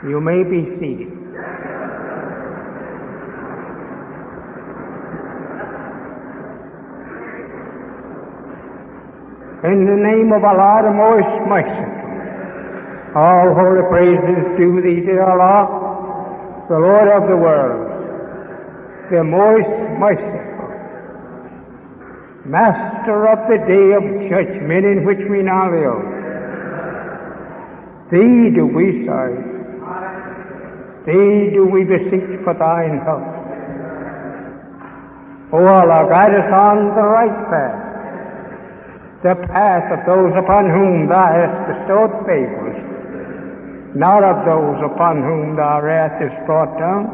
You may be seated. In the name of Allah, the most merciful, all holy praises due thee, dear Allah, the Lord of the world, the most merciful, Master of the day of judgment in which we now live. Thee do we serve. Thee do we beseech for thine help. O Allah, guide us on the right path, the path of those upon whom thou hast bestowed favors, not of those upon whom thy wrath is brought down,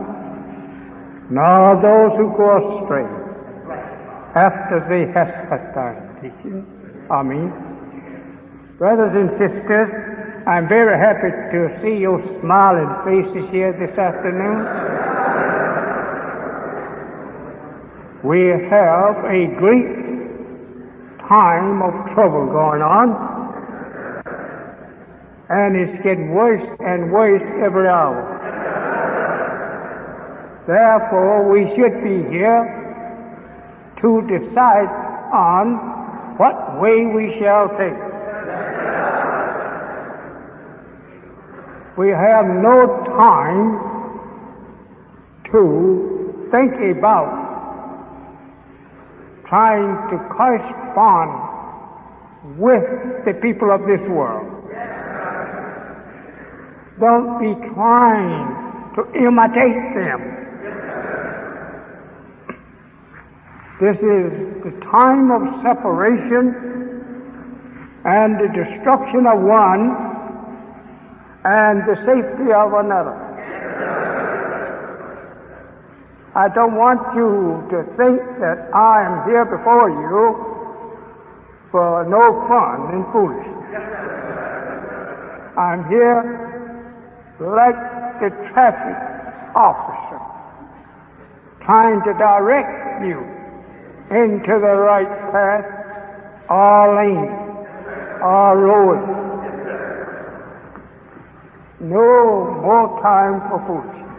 nor of those who go astray after they hast heard thy teaching. Amen. Brothers and sisters, I'm very happy to see your smiling faces here this afternoon. We have a great time of trouble going on, and it's getting worse and worse every hour. Therefore, we should be here to decide on what way we shall take. We have no time to think about trying to correspond with the people of this world. Don't be trying to imitate them. This is the time of separation and the destruction of one and the safety of another. I don't want you to think that I am here before you for no fun and foolishness. I'm here like the traffic officer, trying to direct you into the right path or lane or road. No more time for foolishness.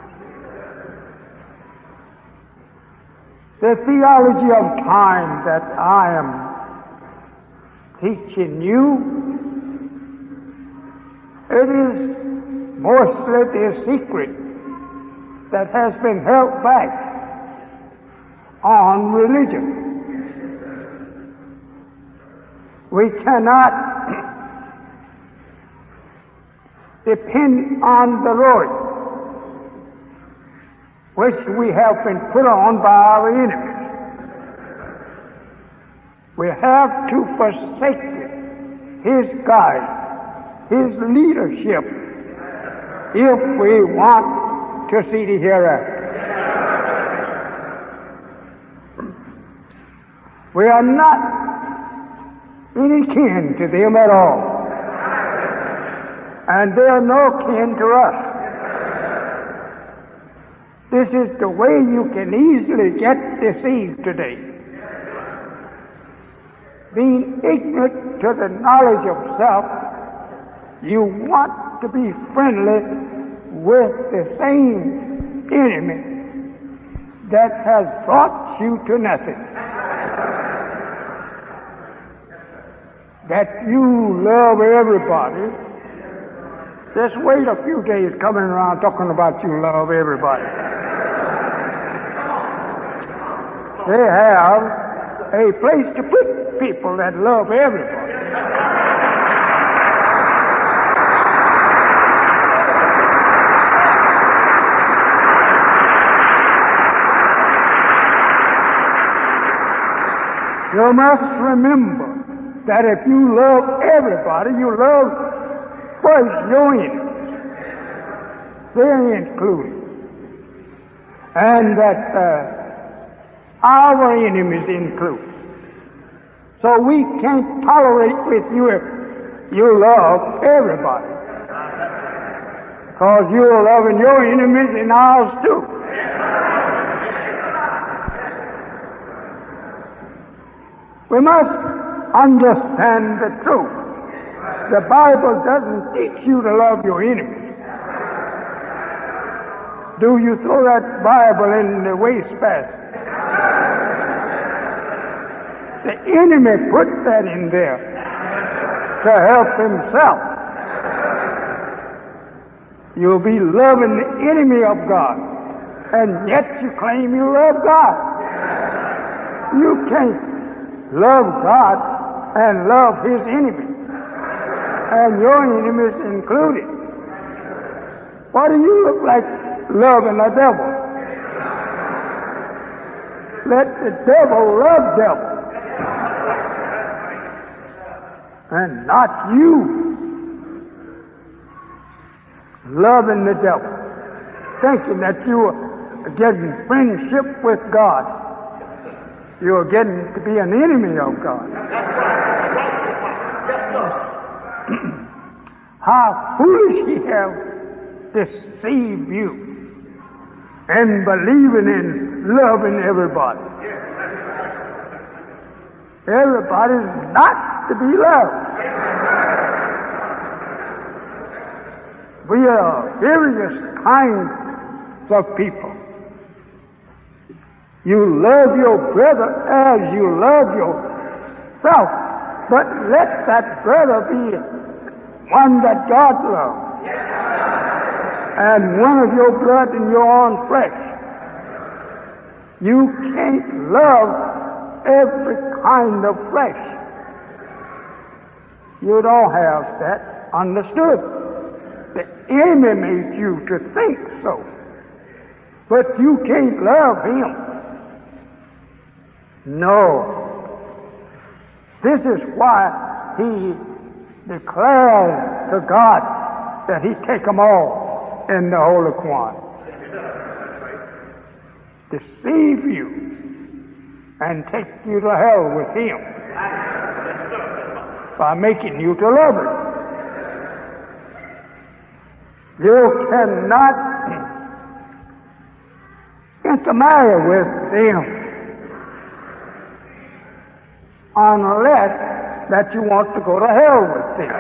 The theology of time that I am teaching you, it is mostly the secret that has been held back on religion. We cannot depend on the Lord, which we have been put on by our enemies. We have to forsake His guide, His leadership, if we want to see the hereafter. We are not any kin to them at all, and they are no kin to us. This is the way you can easily get deceived today. Being ignorant to the knowledge of self, you want to be friendly with the same enemy that has brought you to nothing. That you love everybody. Just wait a few days coming around talking about you love everybody. They have a place to put people that love everybody. You must remember that if you love everybody, you love first your enemies. They're included. And that our enemies include. So we can't tolerate with you if you love everybody. Because you're loving your enemies and ours too. We must understand the truth. The Bible doesn't teach you to love your enemies. Do you throw that Bible in the wastebasket? The enemy put that in there to help himself. You'll be loving the enemy of God, and yet you claim you love God. You can't love God and love his enemy, and your enemies included. What do you look like loving the devil? Let the devil love devil, and not you loving the devil, thinking that you are getting friendship with God. You're getting to be an enemy of God. How foolish he have deceived you in believing in loving everybody. Everybody's not to be loved. We are various kinds of people. You love your brother as you love yourself, but let that brother be one that God loves, and one of your blood and your own flesh. You can't love every kind of flesh. You don't have that understood. The enemy made you to think so, but you can't love him. No. This is why he declares to God that he take them all in the Holy Quran. Deceive you and take you to hell with him by making you to love him. You cannot intermarry with them unless that you want to go to hell with them.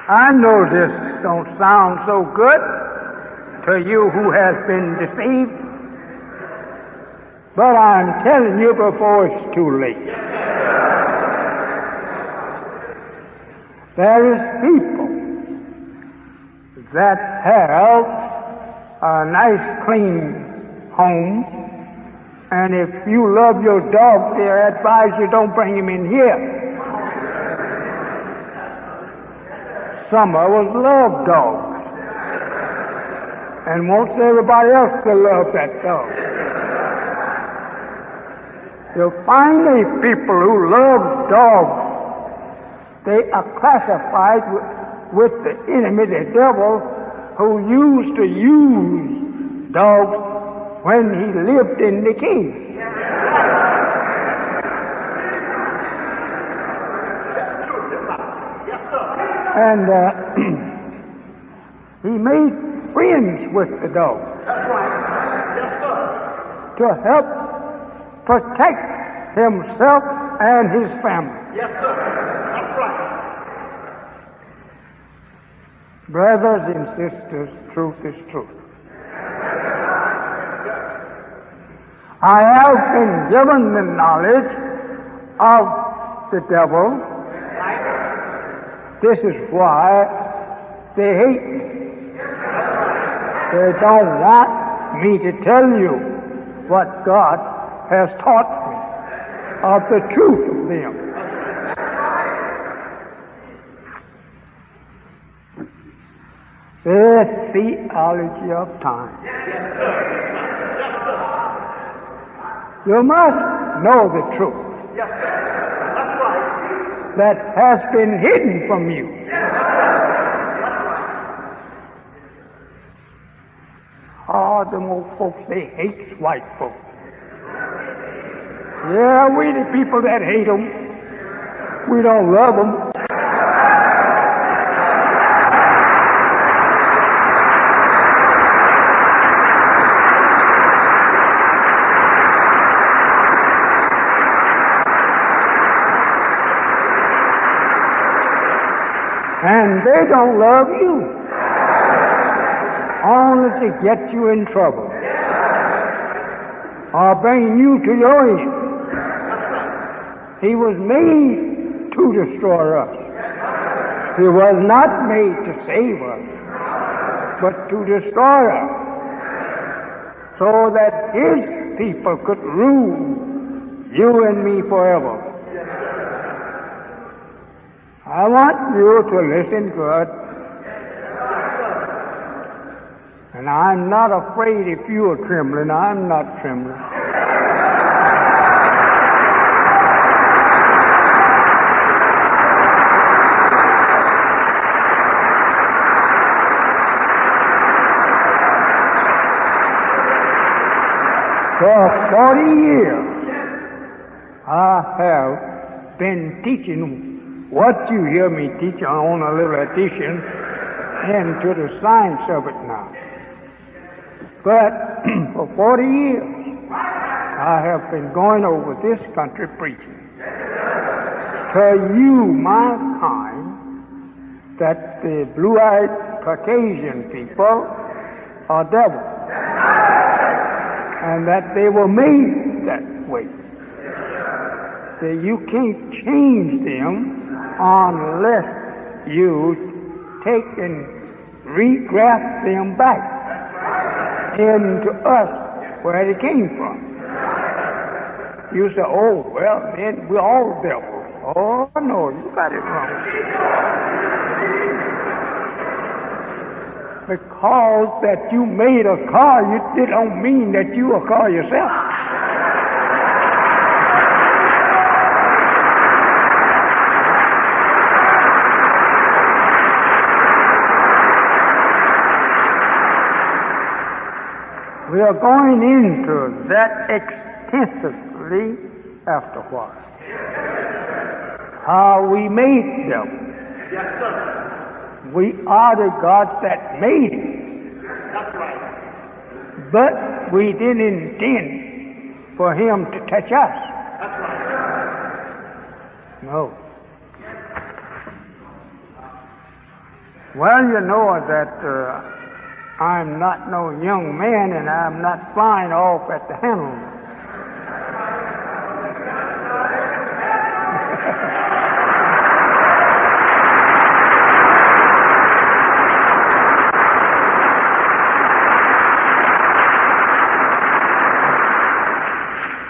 I know this don't sound so good to you who has been deceived, but I'm telling you before it's too late. There is people that have a nice, clean home, and if you love your dog, they advise you don't bring him in here. Some of us love dogs and wants everybody else to love that dog. You'll find these people who love dogs, they are classified with the enemy, the devil, who used to use dogs when he lived in the kingdom. And he made friends with the dog to help protect himself and his family. Yes, sir. That's right. Brothers and sisters, truth is truth. I have been given the knowledge of the devil. This is why they hate me. They don't want me to tell you what God has taught me of the truth of them. The theology of time. You must know the truth that has been hidden from you. Oh, them old folks, they hate white folks. Yeah, we the people that hate them. We don't love them. And they don't love you. Only to get you in trouble. Or bring you to your end. He was made to destroy us. He was not made to save us, but to destroy us, so that His people could rule you and me forever. I want you to listen good. And I'm not afraid if you are trembling. I'm not trembling. For 40 years, I have been teaching what you hear me teach on a little addition into the science of it now. But for 40 years, I have been going over this country preaching. Tell you, mankind, that the blue-eyed Caucasian people are devils. And that they were made that way. That you can't change them unless you take and regraft them back into us where they came from. You say, oh, well, then we're all devils. Oh, no, you got it wrong. Because that you made a car, it don't mean that you a car yourself. We are going into that extensively after a while. How we made them. Yes, sir. We are the gods that made it. That's right. But we didn't intend for Him to touch us. That's right. No. Well, you know that I'm not no young man and I'm not flying off at the handle.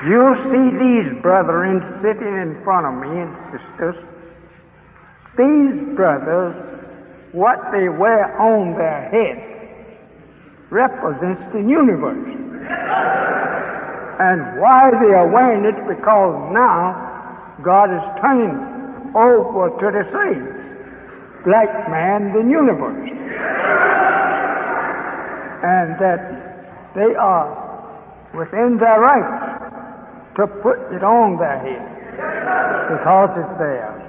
You see these brethren sitting in front of me and sisters. These brothers, what they wear on their head represents the universe. And why they are wearing it? Because now God is turning over to the slaves, black man, the universe. And that they are within their rights to put it on their head because it's theirs.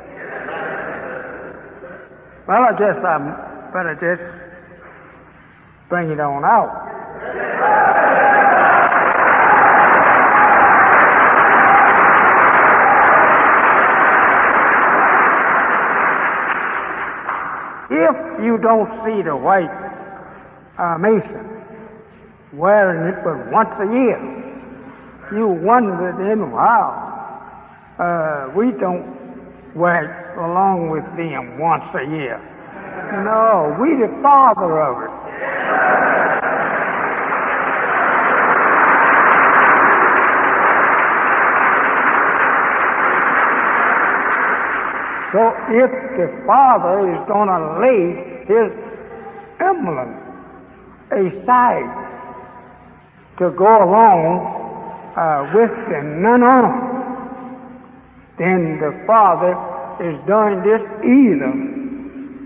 Well, I guess I better just bring it on out. If you don't see the white Mason wearing it but once a year, you wonder then, wow, we don't wear it along with them once a year. No, we the father of it. So if the father is going to lay his emblem aside to go along with the none on, then the father is doing this either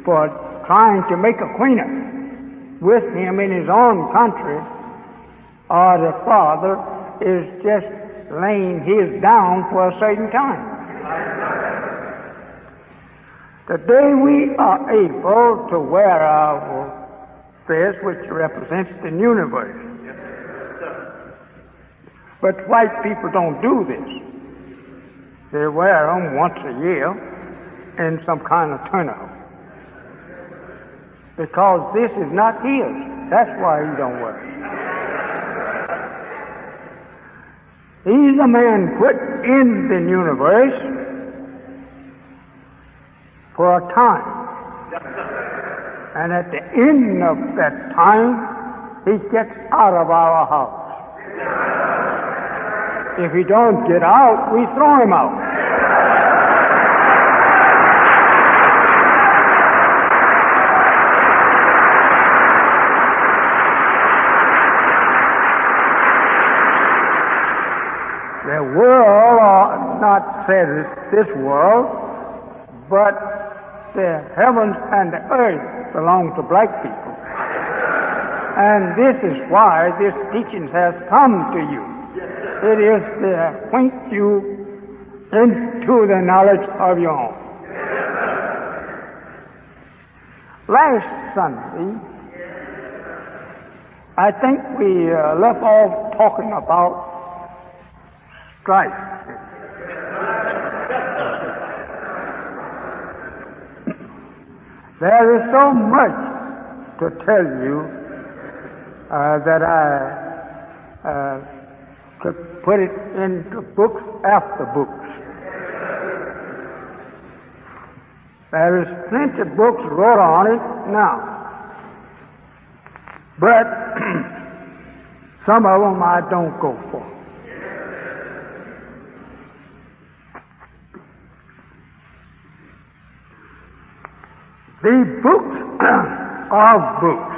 for trying to make acquaintance with him in his own country, or the father is just laying his down for a certain time. The day we are able to wear our fez, which represents the universe. But white people don't do this. They wear them once a year in some kind of turnout. because this is not his. That's why he don't work. He's a man put in the universe for a time. And at the end of that time, he gets out of our house. If he don't get out, we throw him out. The world, or not said this world, but the heavens and the earth belong to black people. And this is why this teaching has come to you. It is to point you into the knowledge of your own. Last Sunday, I think we left off talking about strife. There is so much to tell you that I could put it into books after books. There is plenty of books wrote on it now. But some of them I don't go for. The books of books,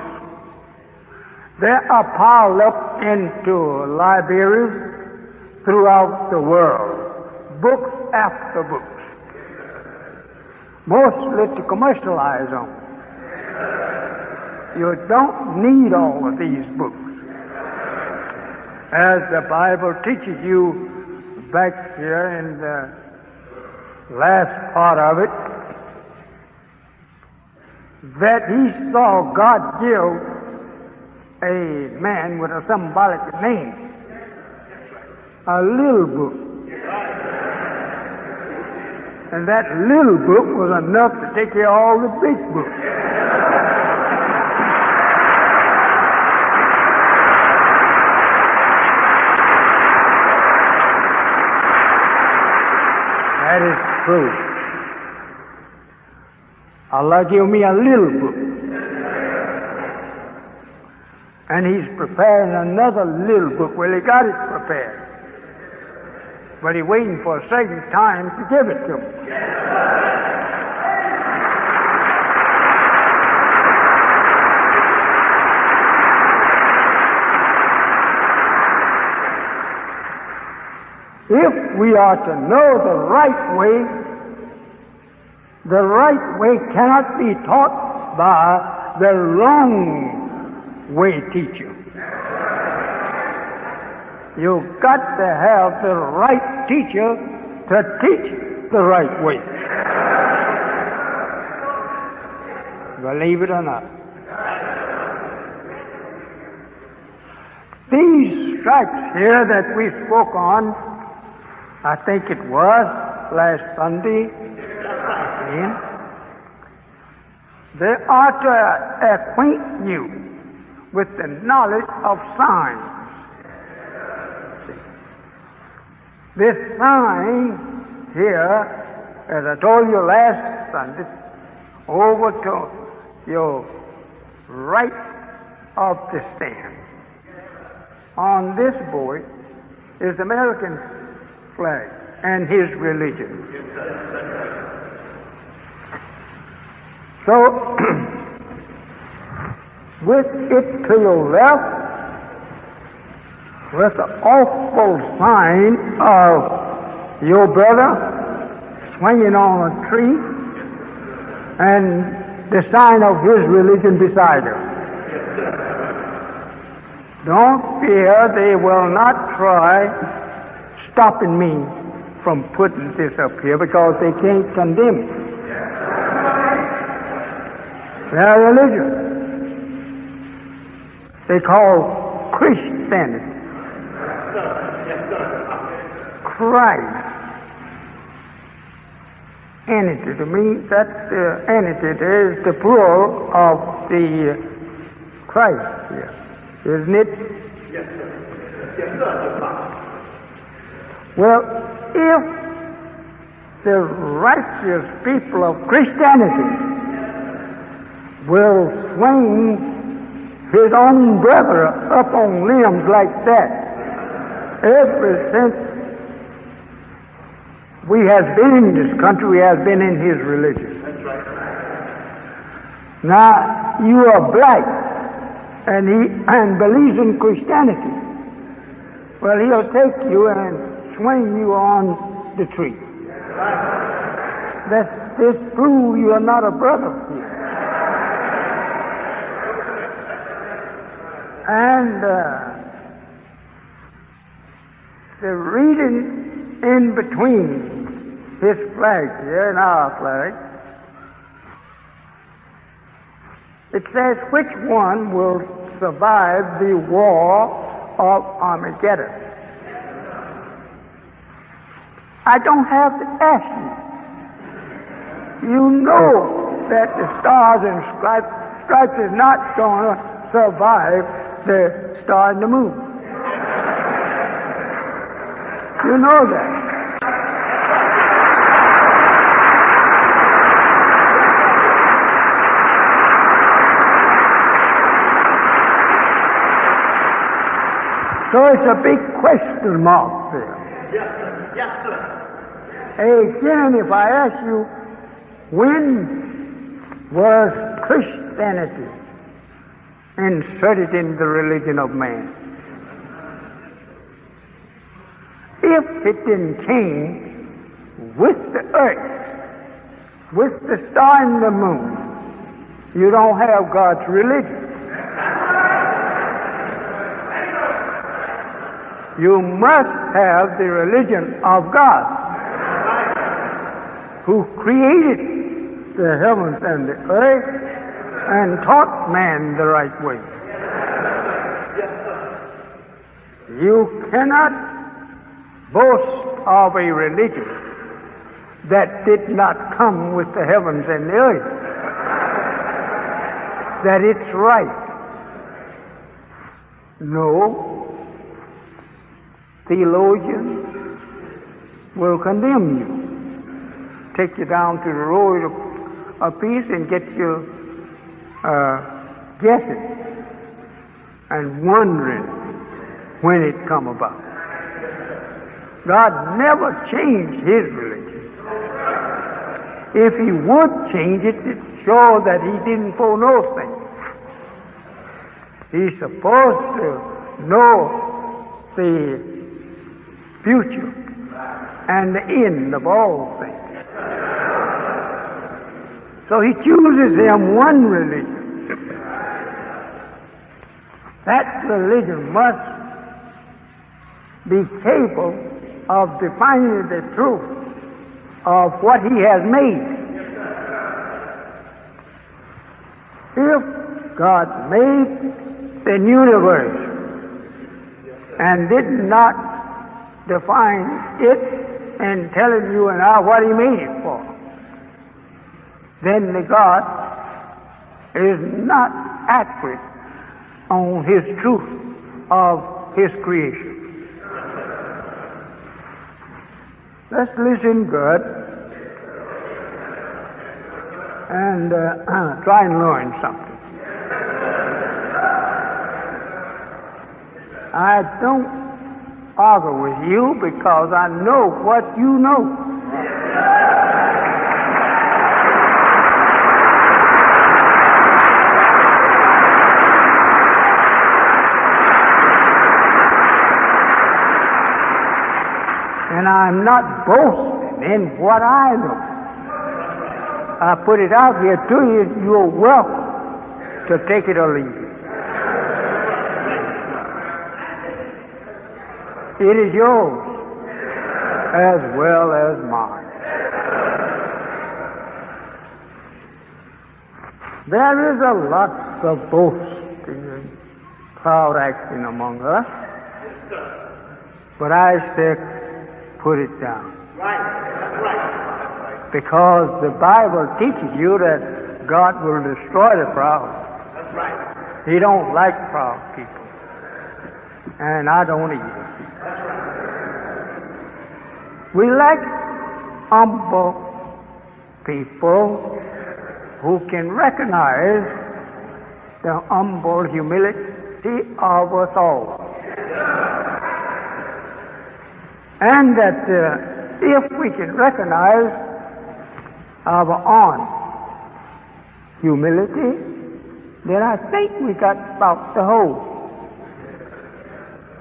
they are piled up into libraries throughout the world, books after books, mostly to commercialize them. You don't need all of these books. As the Bible teaches you back here in the last part of it, that he saw God give a man with a symbolic name a little book. And that little book was enough to take care of all the big books. That is true. Allah gave me a little book. And he's preparing another little book. Well, he got it prepared. But he's waiting for a certain time to give it to me. If we are to know the right way cannot be taught by the wrong way teacher. You've got to have the right teacher to teach the right way. Believe it or not. These stripes here that we spoke on, I think it was last Sunday, they are to acquaint you with the knowledge of signs. This sign here, as I told you last Sunday, over to your right of the stand. On this board is the American flag and his religion. So, with it to your left was the awful sign of your brother swinging on a tree and the sign of his religion beside him. Don't fear, they will not try stopping me from putting this up here because they can't condemn it. Their religion. They call Christianity. Christ. entity. To me, that entity is the plural of the Christ here, isn't it? Yes, sir. Yes, sir. Well, if the righteous people of Christianity will swing his own brother up on limbs like that, ever since we has been in this country, we has been in his religion. That's right. Now, you are black, and believes in Christianity. Well, he'll take you and swing you on the tree. This proves you are not a brother here. And the reading in between his flag here and our flag, it says, which one will survive the war of Armageddon? I don't have to ask you. You know that the stars and stripes is not going to survive the star and the moon. You know that. So it's a big question mark there. Yes, sir. Yes, sir. Again, if I ask you, when was Christianity inserted in the religion of man? If it didn't came with the earth, with the star and the moon, you don't have God's religion. You must have the religion of God, who created the heavens and the earth and taught man the right way. You cannot boast of a religion that did not come with the heavens and the earth, that it's right. No. Theologians will condemn you, take you down to the road a piece and get you guessing and wondering when it come about. God never changed his religion. If he would change it, it shows that he didn't foreknow things. He's supposed to know the future and the end of all things. So he chooses him one religion. That religion must be capable of defining the truth of what he has made. If God made the universe and did not define it and telling you and I what he made it for, then the God is not accurate on his truth of his creation. Let's listen good and try and learn something. I don't argue with you because I know what you know. And I'm not boasting in what I know. I put it out here to you. You're welcome to take it or leave it. It is yours as well as mine. There is a lot of boasting and proud acting among us, but I say, put it down. Right. That's right. Because the Bible teaches you that God will destroy the proud. That's right. He don't like proud people. And I don't either. That's right. We like humble people who can recognize the humble humility of us all. And that if we can recognize our own humility, then I think we got about the whole.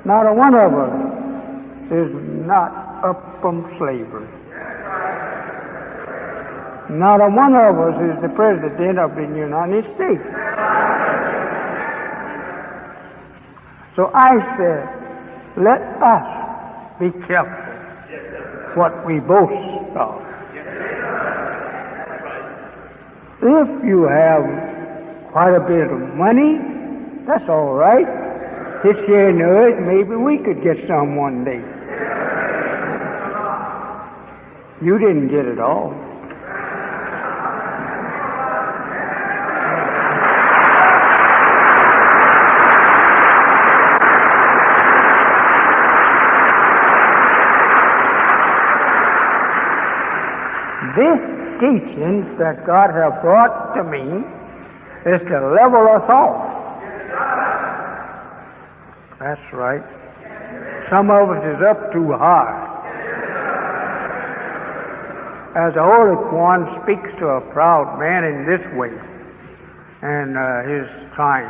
Not a one of us is not up from slavery. Not a one of us is the President of the United States. So I said, let us be careful what we boast of. If you have quite a bit of money, that's all right. This here in the earth, maybe we could get some one day. You didn't get it all. This teaching that God has brought to me is to level us off. That's right. Some of us is up too high. As the Holy One speaks to a proud man in this way, and he's trying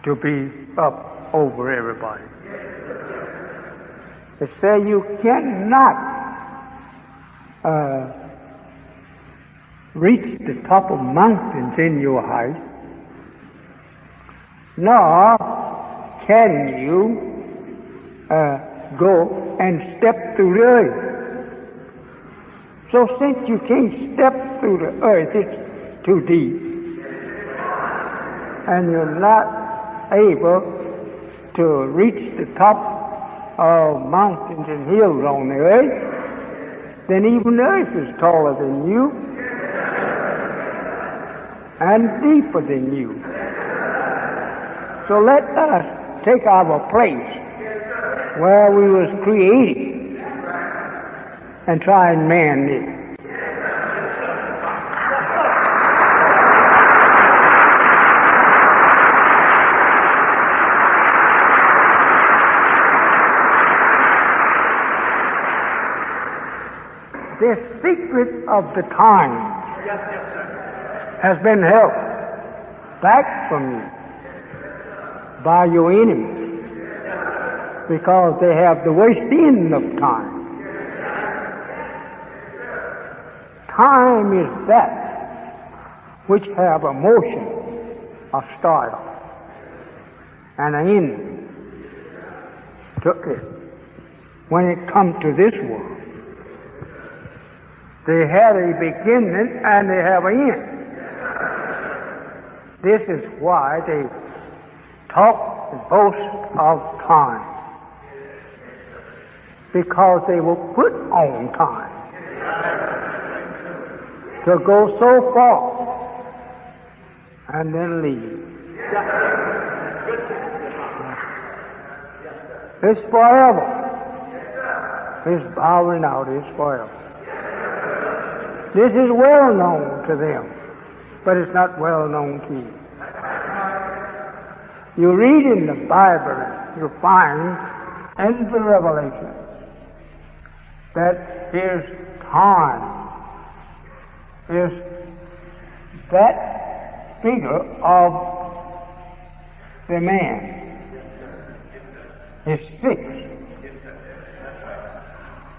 to be up over everybody. It says you cannot reach the top of mountains in your height, nor can you go and step through the earth. So since you can't step through the earth, it's too deep, and you're not able to reach the top of mountains and hills on the earth, then even the earth is taller than you and deeper than you. So let us take our place where we was created and try and man it. The secret of the time has been held back from you by your enemies because they have the worst end of time. Time is that which have a motion, a start, and an end to it. When it comes to this world, they had a beginning and they have an end. This is why they talk and boast of time, because they will put on time to go so far and then leave. It's forever. This bowing out is forever. This is well known to them, but it's not well known to you. You read in the Bible, you find in the Revelation that his time is that figure of the man. It's 6.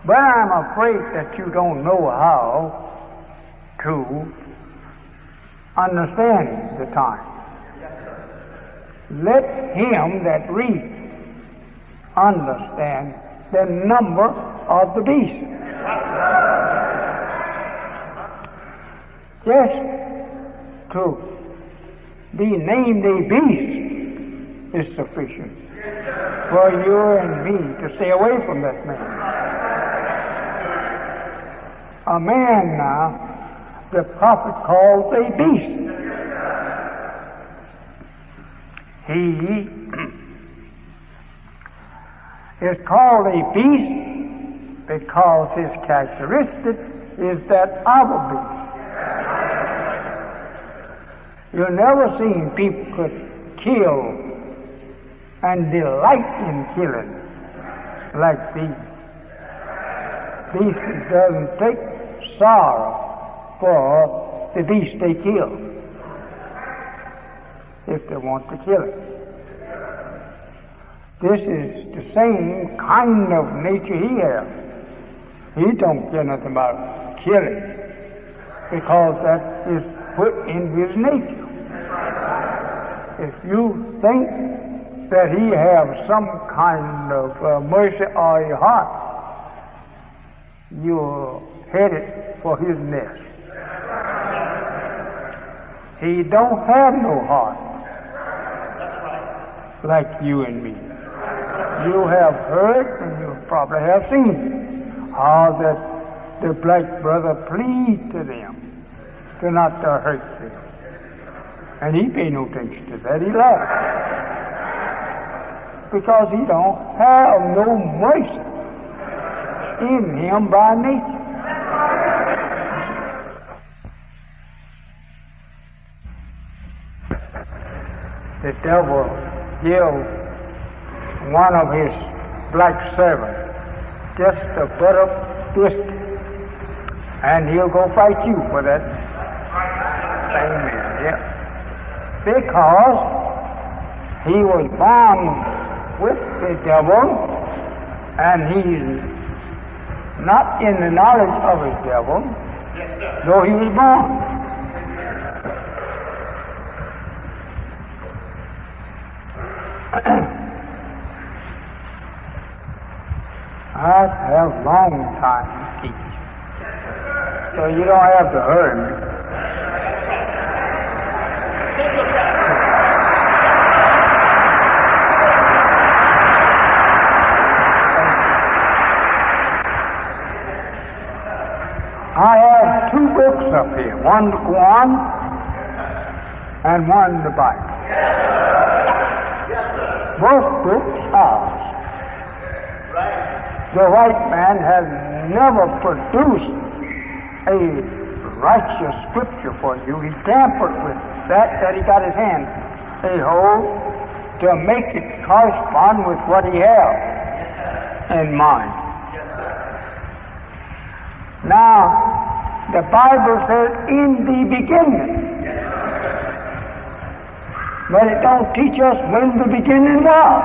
But I'm afraid that you don't know how to understand the time. Let him that reads understand the number of the beast. Just to be named a beast is sufficient for you and me to stay away from that man. A man now, the prophet calls a beast. He is called a beast because his characteristic is that of a beast. You've never seen people could kill and delight in killing like these. Beast doesn't take sorrow for the beast they kill if they want to kill it. This is the same kind of nature he has. He don't care nothing about killing because that is put in his nature. If you think that he has some kind of mercy or a heart, you're headed for his nest. He don't have no heart like you and me. You have heard and you probably have seen how that the black brother plead to them to not to hurt them. And he pay no attention to that. He laughs. Because he don't have no mercy in him by nature. The devil gives one of his black servants just a butt of biscuit, and he'll go fight you for that same man. Yeah. Because he was born with the devil, and he's not in the knowledge of his devil, yes, sir, though he was born. I have a long time to teach, so you don't have to hurry me. I have two books up here, one the Quran and one the Bible. Both books are. The white man has never produced a righteous scripture for you. He tampered with that he got his hand a hold to make it correspond with what he has in mind. Now, the Bible says, in the beginning. But it don't teach us when the beginning was.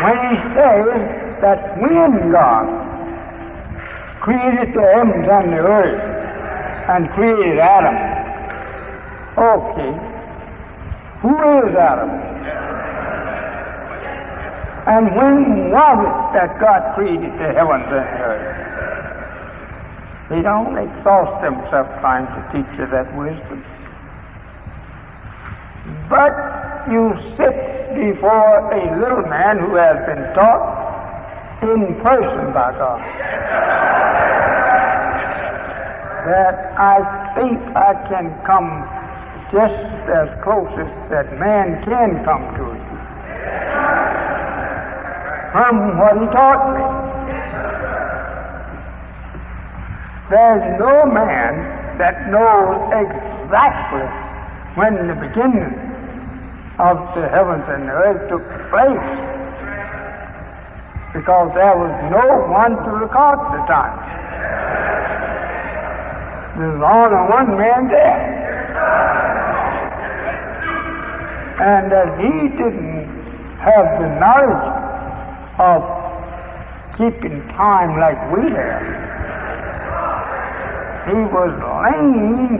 When he says that when God created the heavens and the earth and created Adam, okay, who is Adam? And when was it that God created the heavens and the earth? He don't exhaust himself trying to teach you that wisdom. But you sit before a little man who has been taught in person by God. That I think I can come just as close as that man can come to it from what he taught me. There's no man that knows exactly when the beginning of the heavens and the earth took place, because there was no one to record the time. There's only one man there. And that he didn't have the knowledge of keeping time like we have. He was laying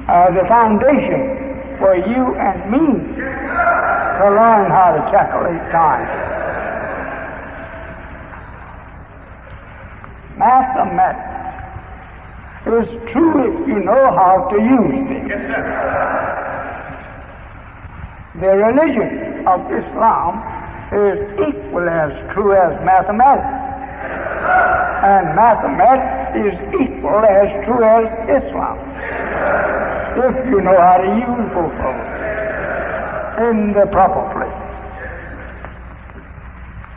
the foundation for you and me to learn how to calculate time. Mathematics is true if you know how to use it. Yes, sir. The religion of Islam is equally as true as mathematics. And mathematics is equally as true as Islam. If you know how to use both of them in the proper place.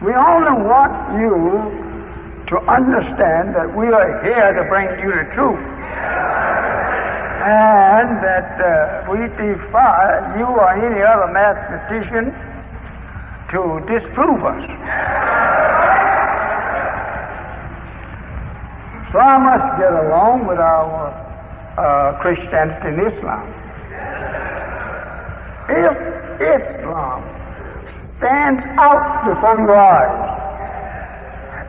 We only want you to understand that we are here to bring you the truth. And that we defy you or any other mathematician to disprove us. So I must get along with our Christianity and Islam. If Islam stands out before your eyes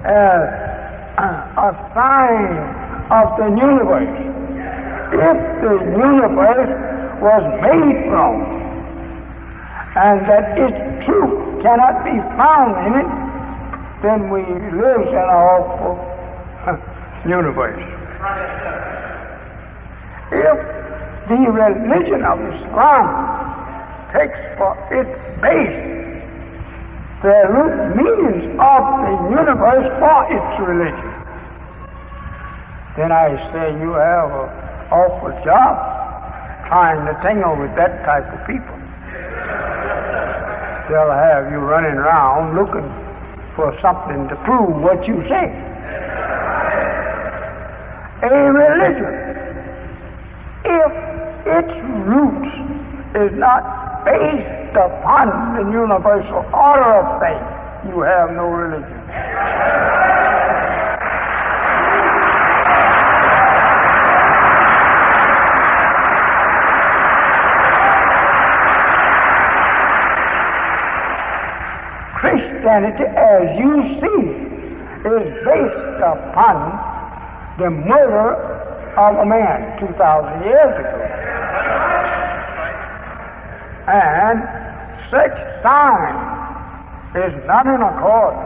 as a sign of the universe, if the universe was made wrong, and that its truth cannot be found in it, then we live in an awful universe. If the religion of Islam takes for its base the root meanings of the universe for its religion, then I say you have an awful job trying to tangle with that type of people. They'll have you running around looking for something to prove what you say. A religion, if its roots is not based upon the universal order of things, you have no religion. Christianity, as you see, is based upon the murder of a man 2,000 years ago. And such sign is not in accord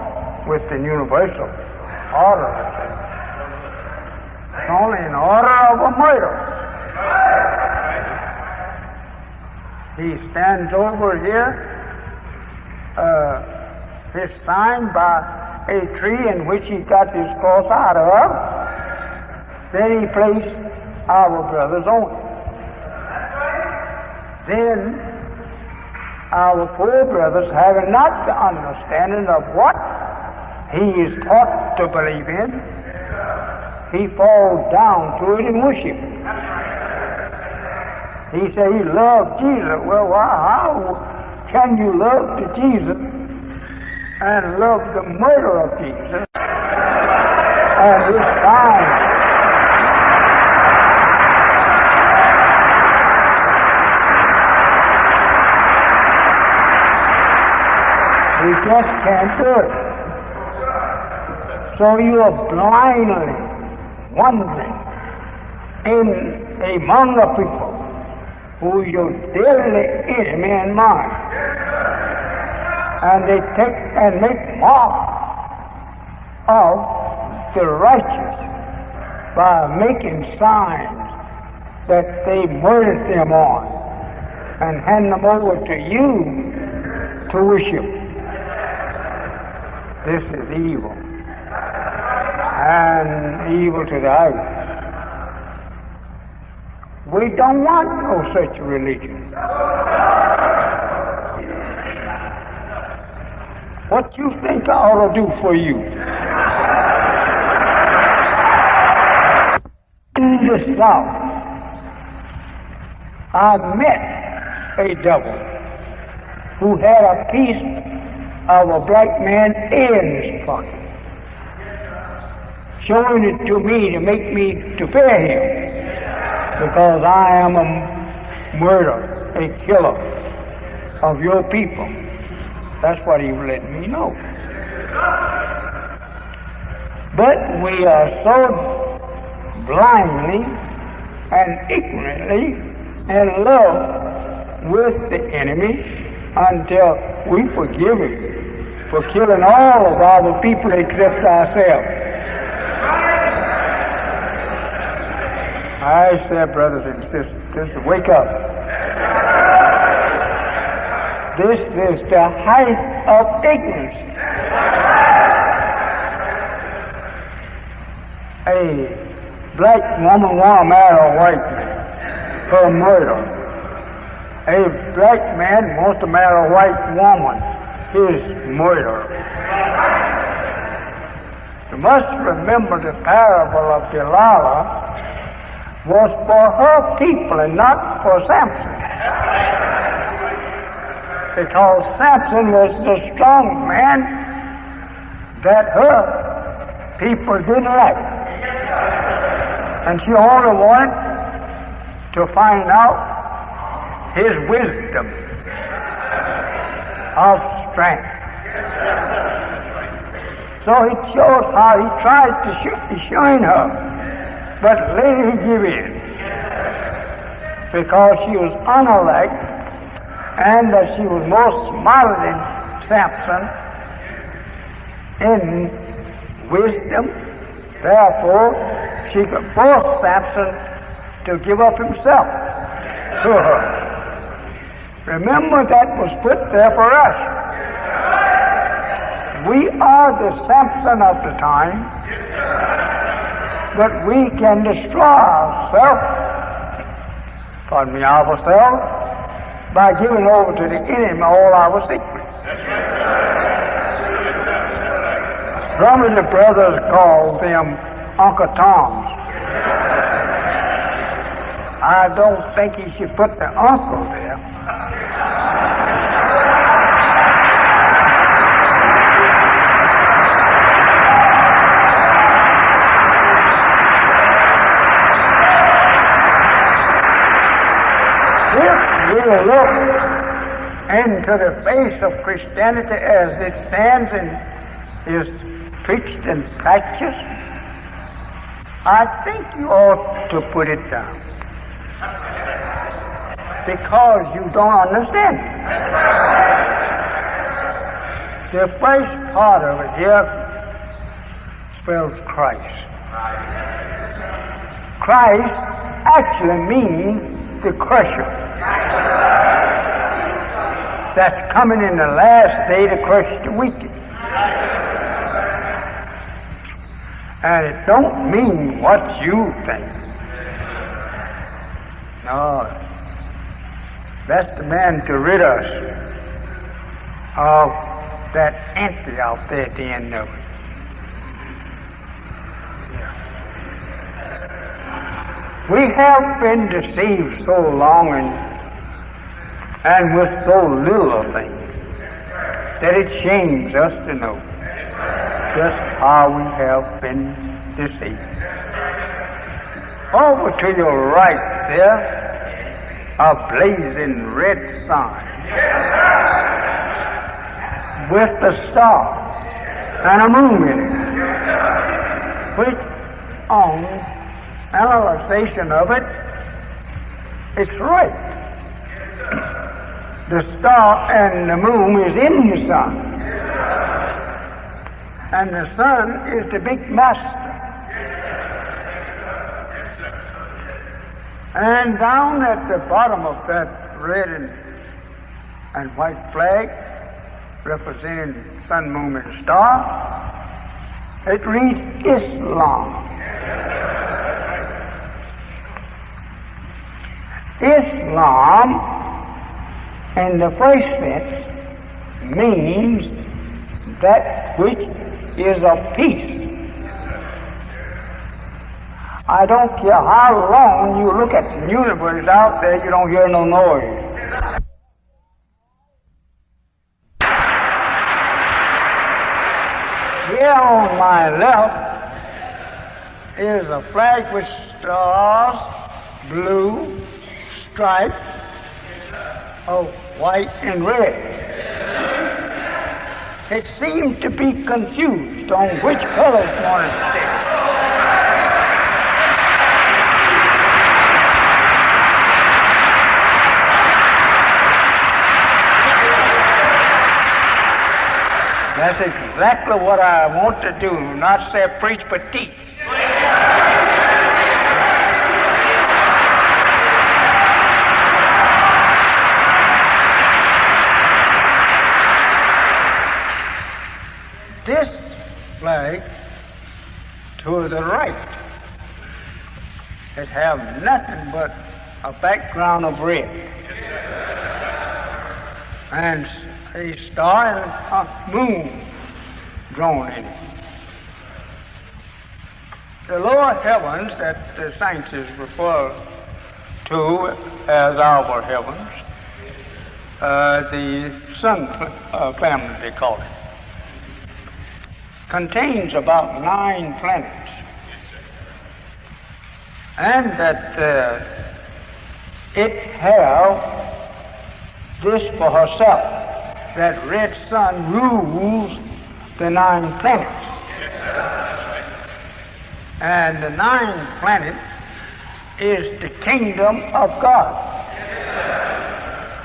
with the universal order. It's only an order of a murder. He stands over here, his sign by a tree in which he got his cross out of. Then he placed our brothers on it. Then our poor brothers, having not the understanding of what he is taught to believe in, he falls down to it and worships. He said he loved Jesus. Well, how can you love the Jesus and love the murder of Jesus and his sign? We just can't do it. So you are blindly wandering among a people who is your deadly enemy and mine. And they take and make mock of the righteous by making signs that they murdered them on and hand them over to you to worship. This is evil, and evil to the eye. We don't want no such religion. What you think I ought to do for you? In the South, I met a devil who had a piece of a black man's ear in his pocket, showing it to me to make me to fear him, because I am a murderer, a killer of your people. That's what he let me know. But we are so blindly and ignorantly in love with the enemy until we forgive him for killing all of our people except ourselves. I say, brothers and sisters, wake up. This is the height of ignorance. A black woman want to marry a white man for murder. A black man wants to marry a white woman. His murder. You must remember the parable of Delilah was for her people and not for Samson. Because Samson was the strong man that her people didn't like. And she only wanted to find out his wisdom of strength. So he showed how he tried to shine her, but later he gave in because she was unelect and that she was more smarter than Samson in wisdom. Therefore, she could force Samson to give up himself to her. Remember, that was put there for us. We are the Samson of the time, but we can destroy ourselves by giving over to the enemy all our secrets. Some of the brothers call them Uncle Toms. I don't think he should put the uncle there. If we look into the face of Christianity as it stands and is preached and practiced, I think you ought to put it down. Because you don't understand it. The first part of it here spells Christ. Christ actually means the crusher. That's coming in the last day to crush the wicked. And it don't mean what you think. No. That's the man to rid us of that empty out there at the end of it. We have been deceived so long and with so little of things that it shames us to know just how we have been deceived. Over to your right there, a blazing red sign with a star and a moon in it, which on analyzation of it, it's right. The star and the moon is in the sun, and the sun is the big master. And down at the bottom of that red and white flag, representing the sun, moon, and star, it reads Islam. Islam, in the first sense, means that which is of peace. I don't care how long you look at the universe out there, you don't hear no noise. Here on my left is a flag with stars, blue, stripes of white and red. It seems to be confused on which colors one is there. That's exactly what I want to do, not say preach but teach. that have nothing but a background of red. And a star and a moon drawn in it. The lower heavens that the saints is referred to as our heavens, the sun family they call it, contains about 9 planets. And that it have this for herself, that red sun rules the 9 planets. And the 9th planet is the kingdom of God,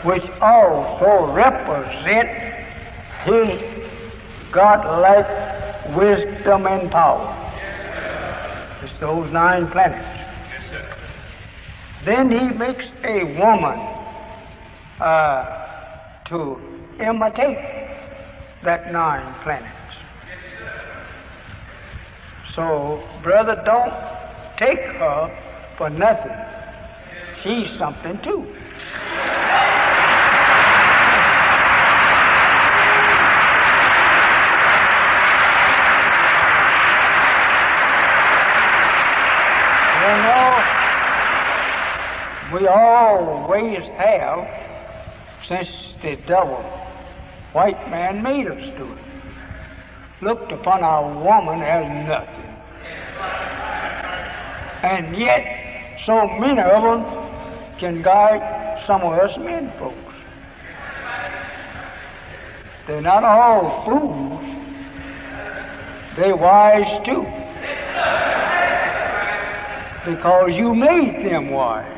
which also represent his godlike wisdom and power. It's those 9 planets. Then he makes a woman to imitate that 9 planets. So, brother, don't take her for nothing. She's something too. You know, we always have, since the devil, white man, made us do it, looked upon our woman as nothing. And yet, so many of them can guide some of us men folks. They're not all fools. They're wise too. Because you made them wise.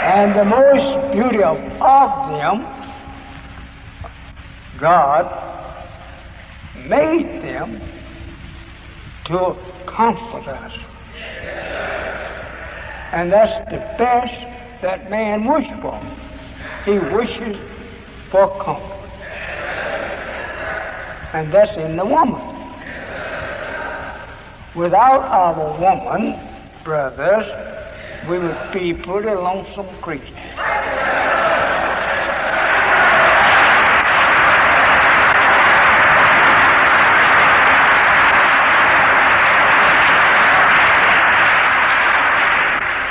And the most beautiful of them, God made them to comfort us. And that's the best that man wishes for. He wishes for comfort. And that's in the woman. Without our woman, brothers, we would be pretty lonesome creatures.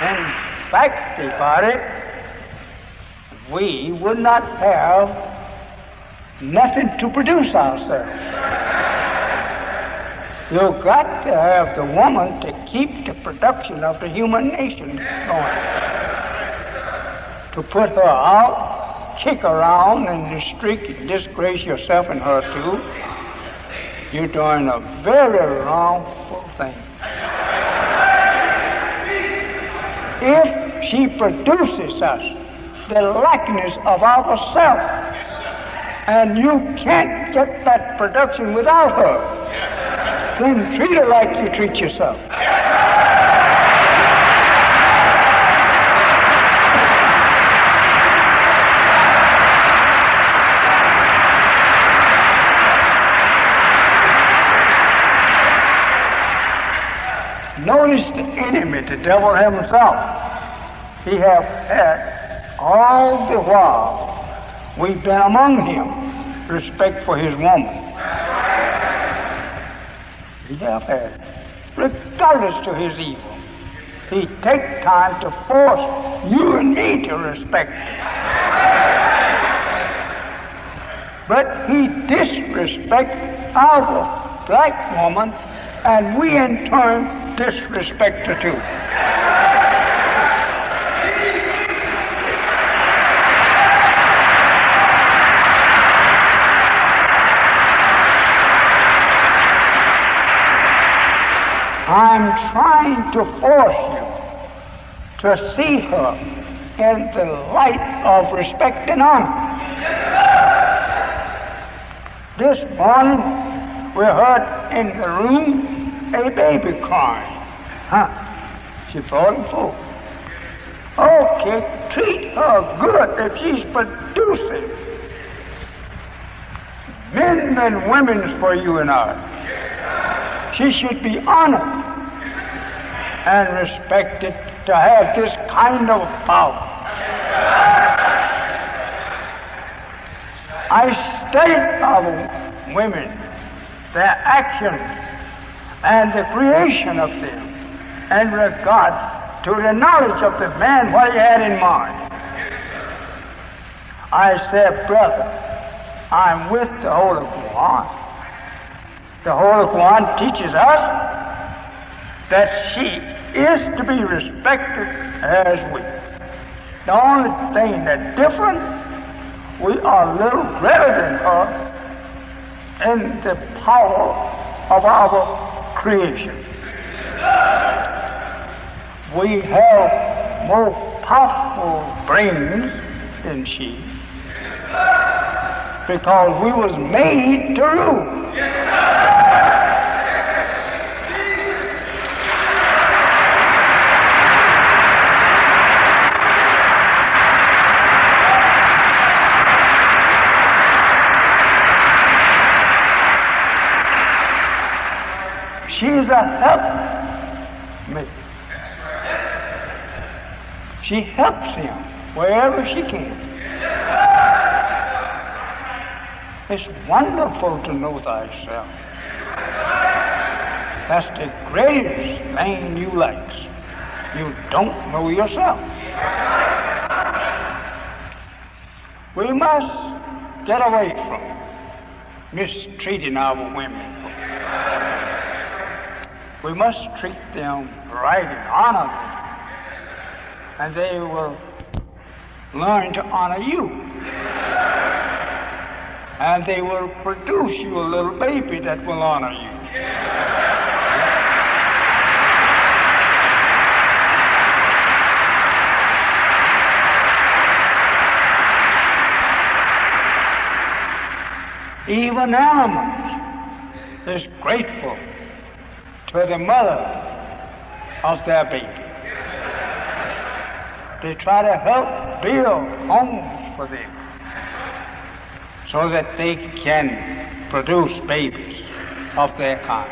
In fact about it, we would not have nothing to produce ourselves. You've got to have the woman to keep the production of the human nation going. To put her out, kick around in the street, and disgrace yourself and her too, you're doing a very wrongful thing. If she produces us, the likeness of ourselves, and you can't get that production without her, then treat her like you treat yourself. Notice the enemy, the devil himself. He have had all the while we've been among him respect for his woman. He have had, regardless to his evil. He take time to force you and me to respect him. But he disrespect our black woman, and we in turn disrespect her too. I'm trying to force you to see her in the light of respect and honor. This morning, we heard in the room a baby crying. She brought him forth. Okay, treat her good if she's producing men and women for you and I. She should be honored and respected to have this kind of power. I studied our women, their actions, and the creation of them in regard to the knowledge of the man, what he had in mind. I said, brother, I'm with the Holy Quran. The Holy Quran teaches us that she is to be respected as we. The only thing that's different, we are a little greater than her in the power of our creation. We have more powerful brains than she, because we was made to rule. She's a helpmate. She helps him wherever she can. It's wonderful to know thyself. That's the greatest thing you like. You don't know yourself. We must get away from mistreating our women. We must treat them right and honor them, and they will learn to honor you. And they will produce you a little baby that will honor you. Even animals is grateful to the mother of their baby. They try to help build homes for them so that they can produce babies of their kind.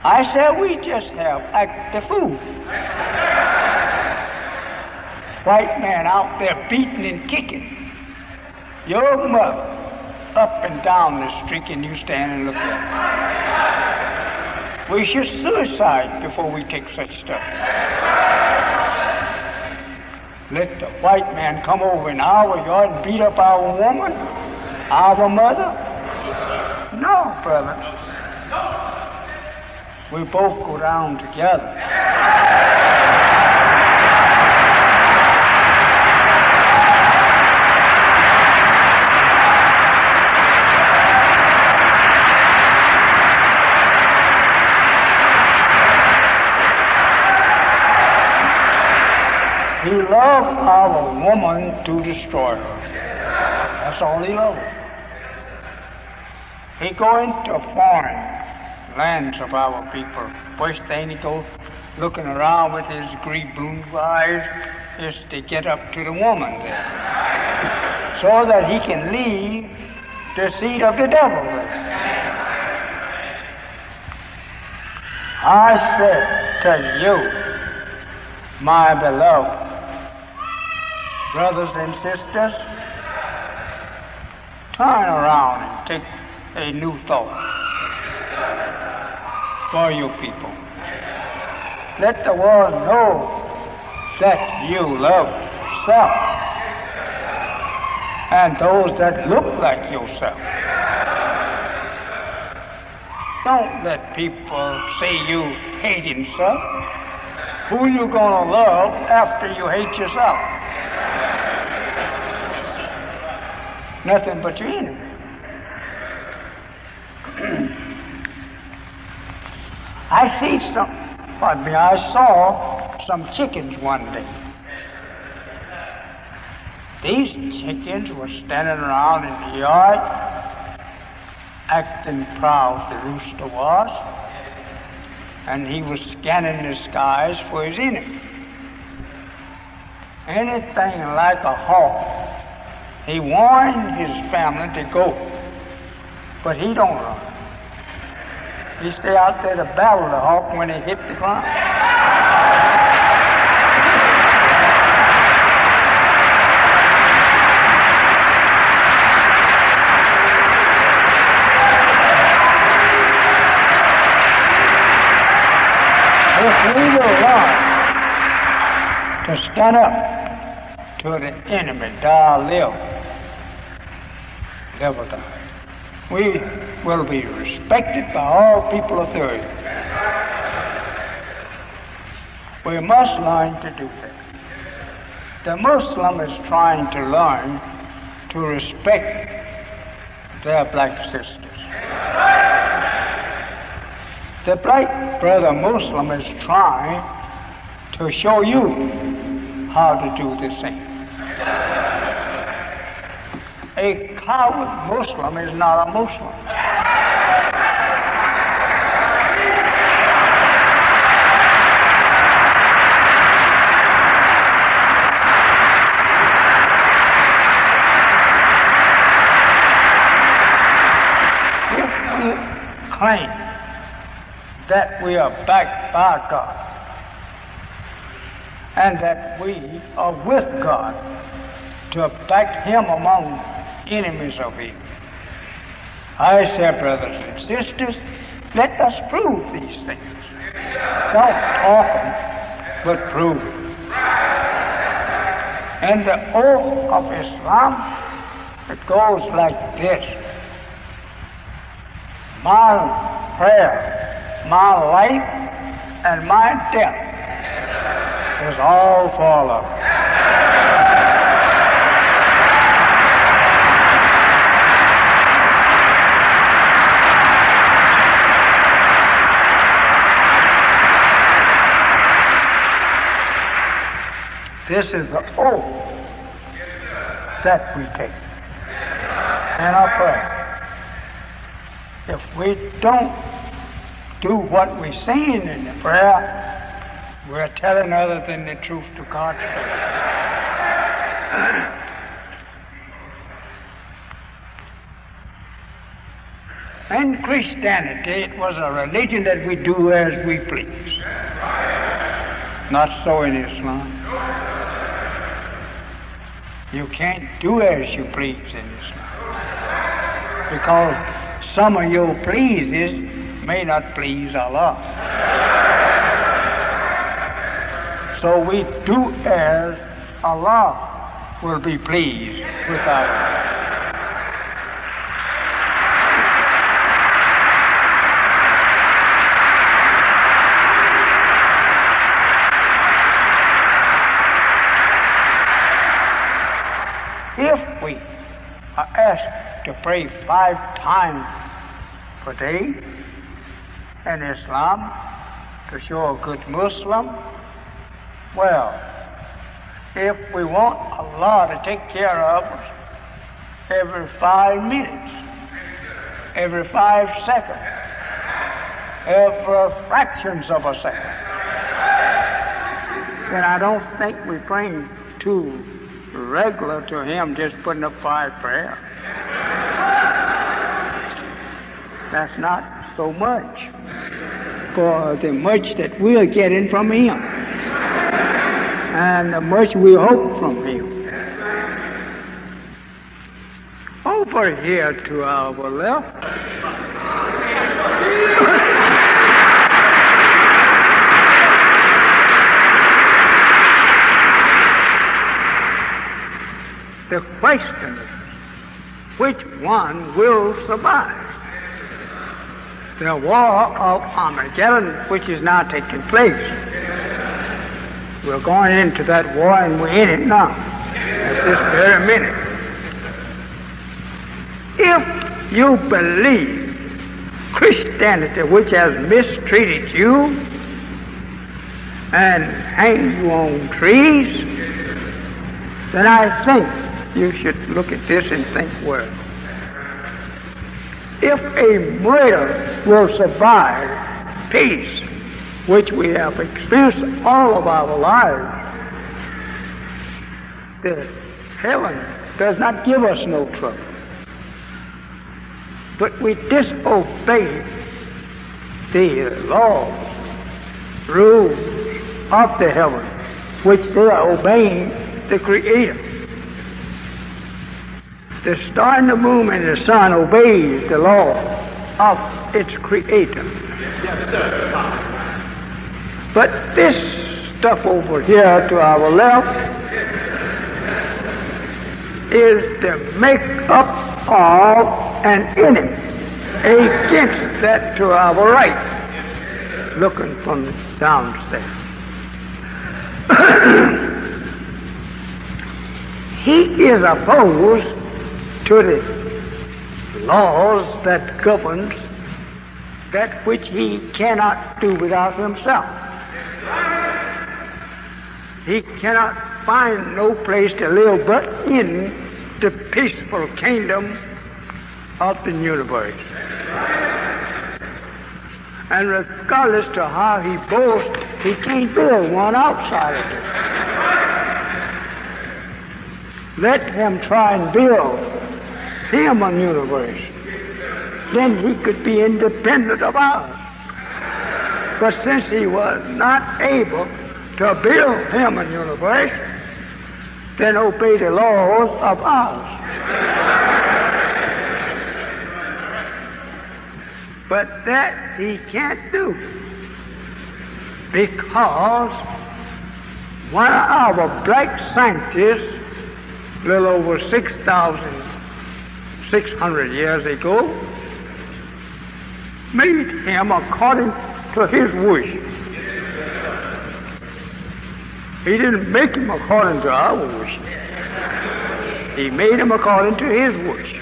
I said we just have active food. White man out there beating and kicking. Your mother up and down the street and you stand and look at it. We should suicide before we take such stuff. Let the white man come over in our yard and beat up our woman, our mother? No, brother. We both go down together. He loved our woman to destroy her. That's all he loved. He go into foreign lands of our people. First thing he goes looking around with his green blue eyes is to get up to the woman there, so that he can leave the seed of the devil there. I said to you, my beloved brothers and sisters, turn around and take a new thought for you people. Let the world know that you love self and those that look like yourself. Don't let people say you hate yourself. Who you gonna love after you hate yourself? Nothing but your enemy. I saw some chickens one day. These chickens were standing around in the yard, acting proud, the rooster was, and he was scanning the skies for his enemy. Anything like a hawk, he warned his family to go, but he don't run. He stay out there to battle the hawk when he hit the ground. If we will learn to stand up to the enemy, die, live or die, we will be respected by all people of the earth. We must learn to do that. The Muslim is trying to learn to respect their black sisters. The black brother Muslim is trying to show you how to do the same. A coward Muslim is not a Muslim. If we claim that we are backed by God and that we are with God to back Him among enemies of evil, I say, brothers and sisters, let us prove these things. Don't talk them, but prove them. And the oath of Islam, it goes like this: my prayer, my life, and my death is all for Allah. This is the oath that we take in our prayer. If we don't do what we're saying in the prayer, we're telling other than the truth to God's faith. In Christianity, it was a religion that we do as we please. Not so in Islam. You can't do as you please in Islam, because some of your pleases may not please Allah. So we do as Allah will be pleased with us. If we are asked to pray 5 times per day in Islam to show a good Muslim, well, if we want Allah to take care of us every 5 minutes, every 5 seconds, every fractions of a second, then I don't think we praying too regular to Him, just putting up 5 prayers. That's not so much for the much that we are getting from Him and the much we hope from Him. Over here to our left, the question is, which one will survive? The war of Armageddon, which is now taking place. We're going into that war, and we're in it now, at this very minute. If you believe Christianity, which has mistreated you and hanged you on trees, then I think you should look at this and think, well, if a murder will survive peace, which we have experienced all of our lives, the heaven does not give us no trouble. But we disobey the laws, rules of the heaven, which they are obeying the Creator. The star and the moon and the sun obeys the law of its Creator. Yes, sir. But this stuff over here to our left is the make-up of an enemy against that to our right, looking from downstairs. He is opposed to the laws that governs that which he cannot do without himself. He cannot find no place to live but in the peaceful kingdom of the universe. And regardless to how he boasts, he can't build one outside of it. Let him try and build him a universe. Then he could be independent of ours. But since he was not able to build him a universe, then obey the laws of ours. But that he can't do, because one of our black scientists, a little over 6,600 years ago, made him according to his wish. He didn't make him according to our wish. He made him according to his wish.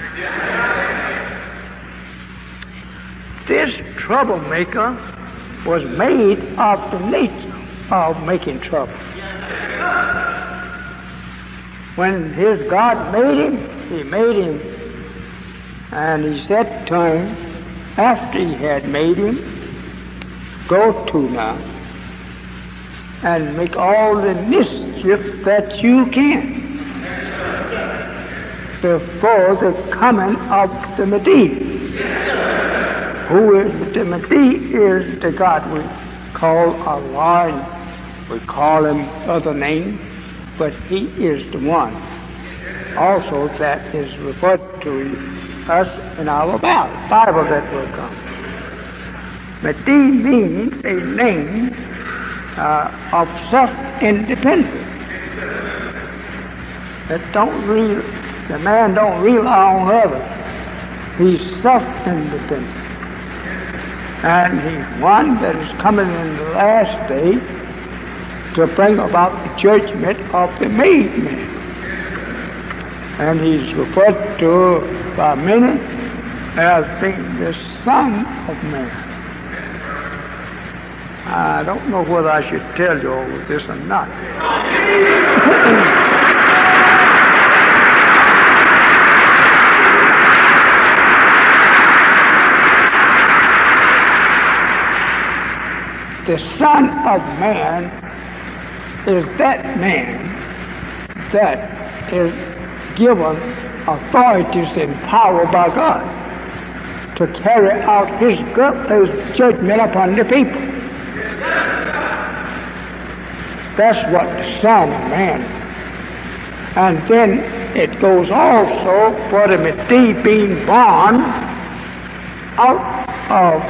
This troublemaker was made of the nature of making trouble. When his God made him, he made him, and he said to him, after he had made him, go to now and make all the mischief that you can before the coming of the Messiah. Who is the Messiah? Is the God we call Allah, and we call him other names, but he is the one also that is referred to us in our Bible that will come. Messiah means a name of self-independence. The man don't rely on others. He's self-independent. And he's one that is coming in the last day to bring about the judgment of the made man. And he's referred to by many as being the Son of Man. I don't know whether I should tell you all this or not. The Son of Man is that man that is given authorities and power by God to carry out his judgment upon the people. That's what the Son of Man is. And then it goes also for the Messiah being born out of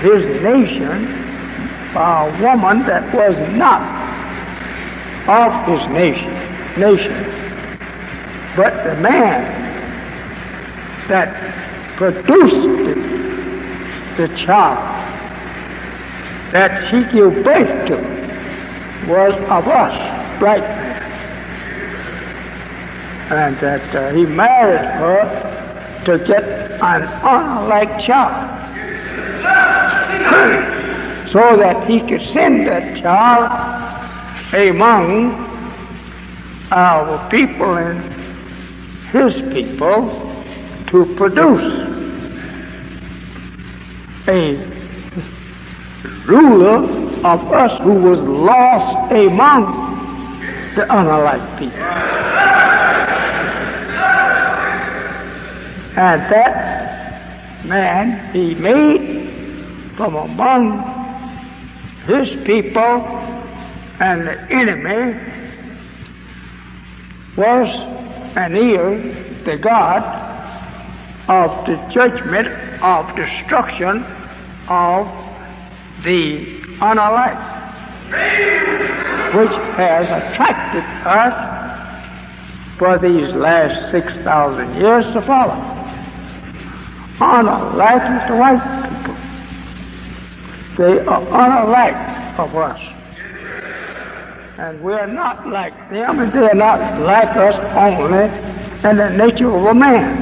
his nation by a woman that was not of his nation. But the man that produced the child that he gave birth to was of us, black men. And that he married her to get an honor-like child. So that he could send that child among our people and his people to produce a ruler of us who was lost among the unalike people. And that man he made from among his people, and the enemy was and is the God of the judgment of destruction of the unalike, which has attracted us for these last 6,000 years to follow. Unalike is the white people. They are unalike of us. And we are not like them, and they are not like us only in the nature of a man.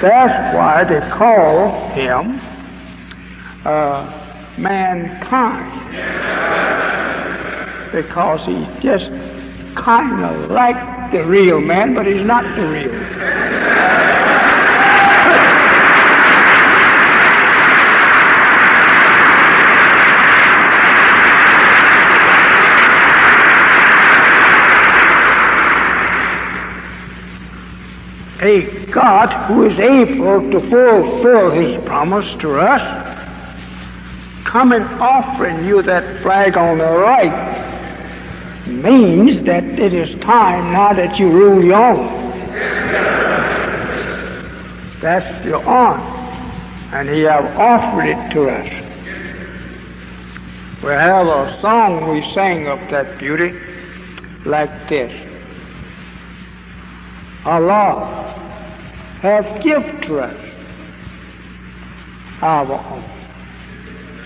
That's why they call him mankind. Because he's just kind of like the real man, but he's not the real. A God who is able to fulfill his promise to us, coming offering you that flag on the right, means that it is time now that you rule your own. That's your own, and he have offered it to us. We have a song we sang of that beauty like this. Allah have given to us our own,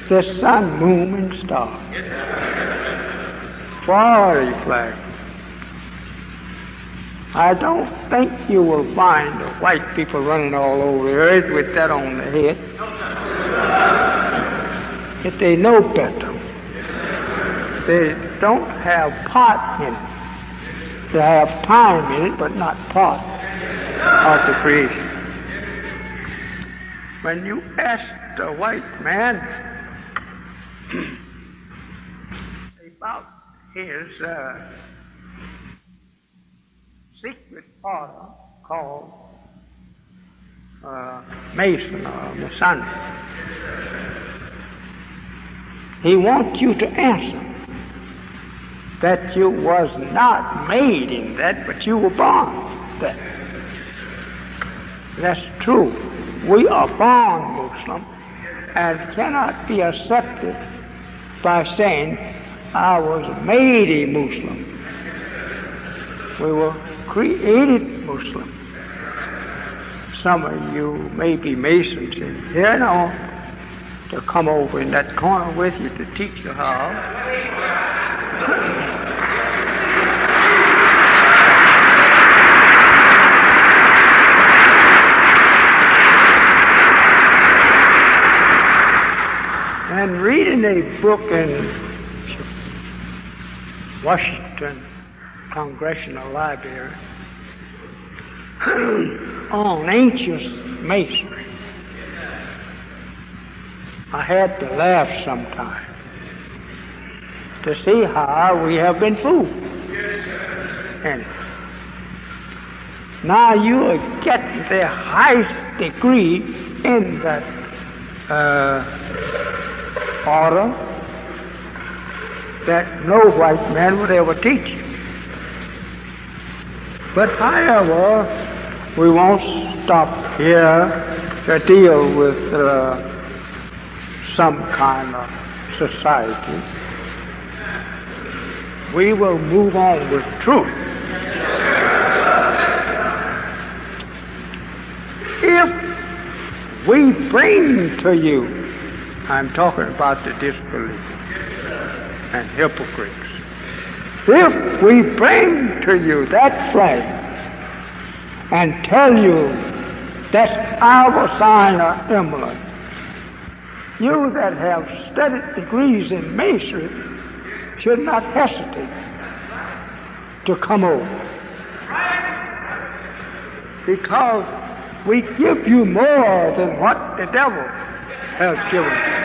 the sun, moon, and stars. Foreign flag. I don't think you will find the white people running all over the earth with that on their head. If they know better, they don't have part in it. They have time in it, but not part of the creation. When you ask the white man about his secret order called Mason or Masonic, he wants you to answer that you was not made in that, but you were born that. That's true. We are born Muslim and cannot be accepted by saying, I was made a Muslim. We were created Muslim. Some of you may be Masons in here now to come over in that corner with you to teach you how. And reading a book in Washington Congressional Library on ancient masonry, I had to laugh sometime to see how we have been fooled. And now you are getting the highest degree in that order that no white man would ever teach. But however, we won't stop here to deal with some kind of society. We will move on with truth. If we bring to you, I'm talking about the disbelievers and hypocrites, if we bring to you that flag and tell you that's our sign or emblem, you that have studied degrees in masonry should not hesitate to come over, because we give you more than what the devil has given us.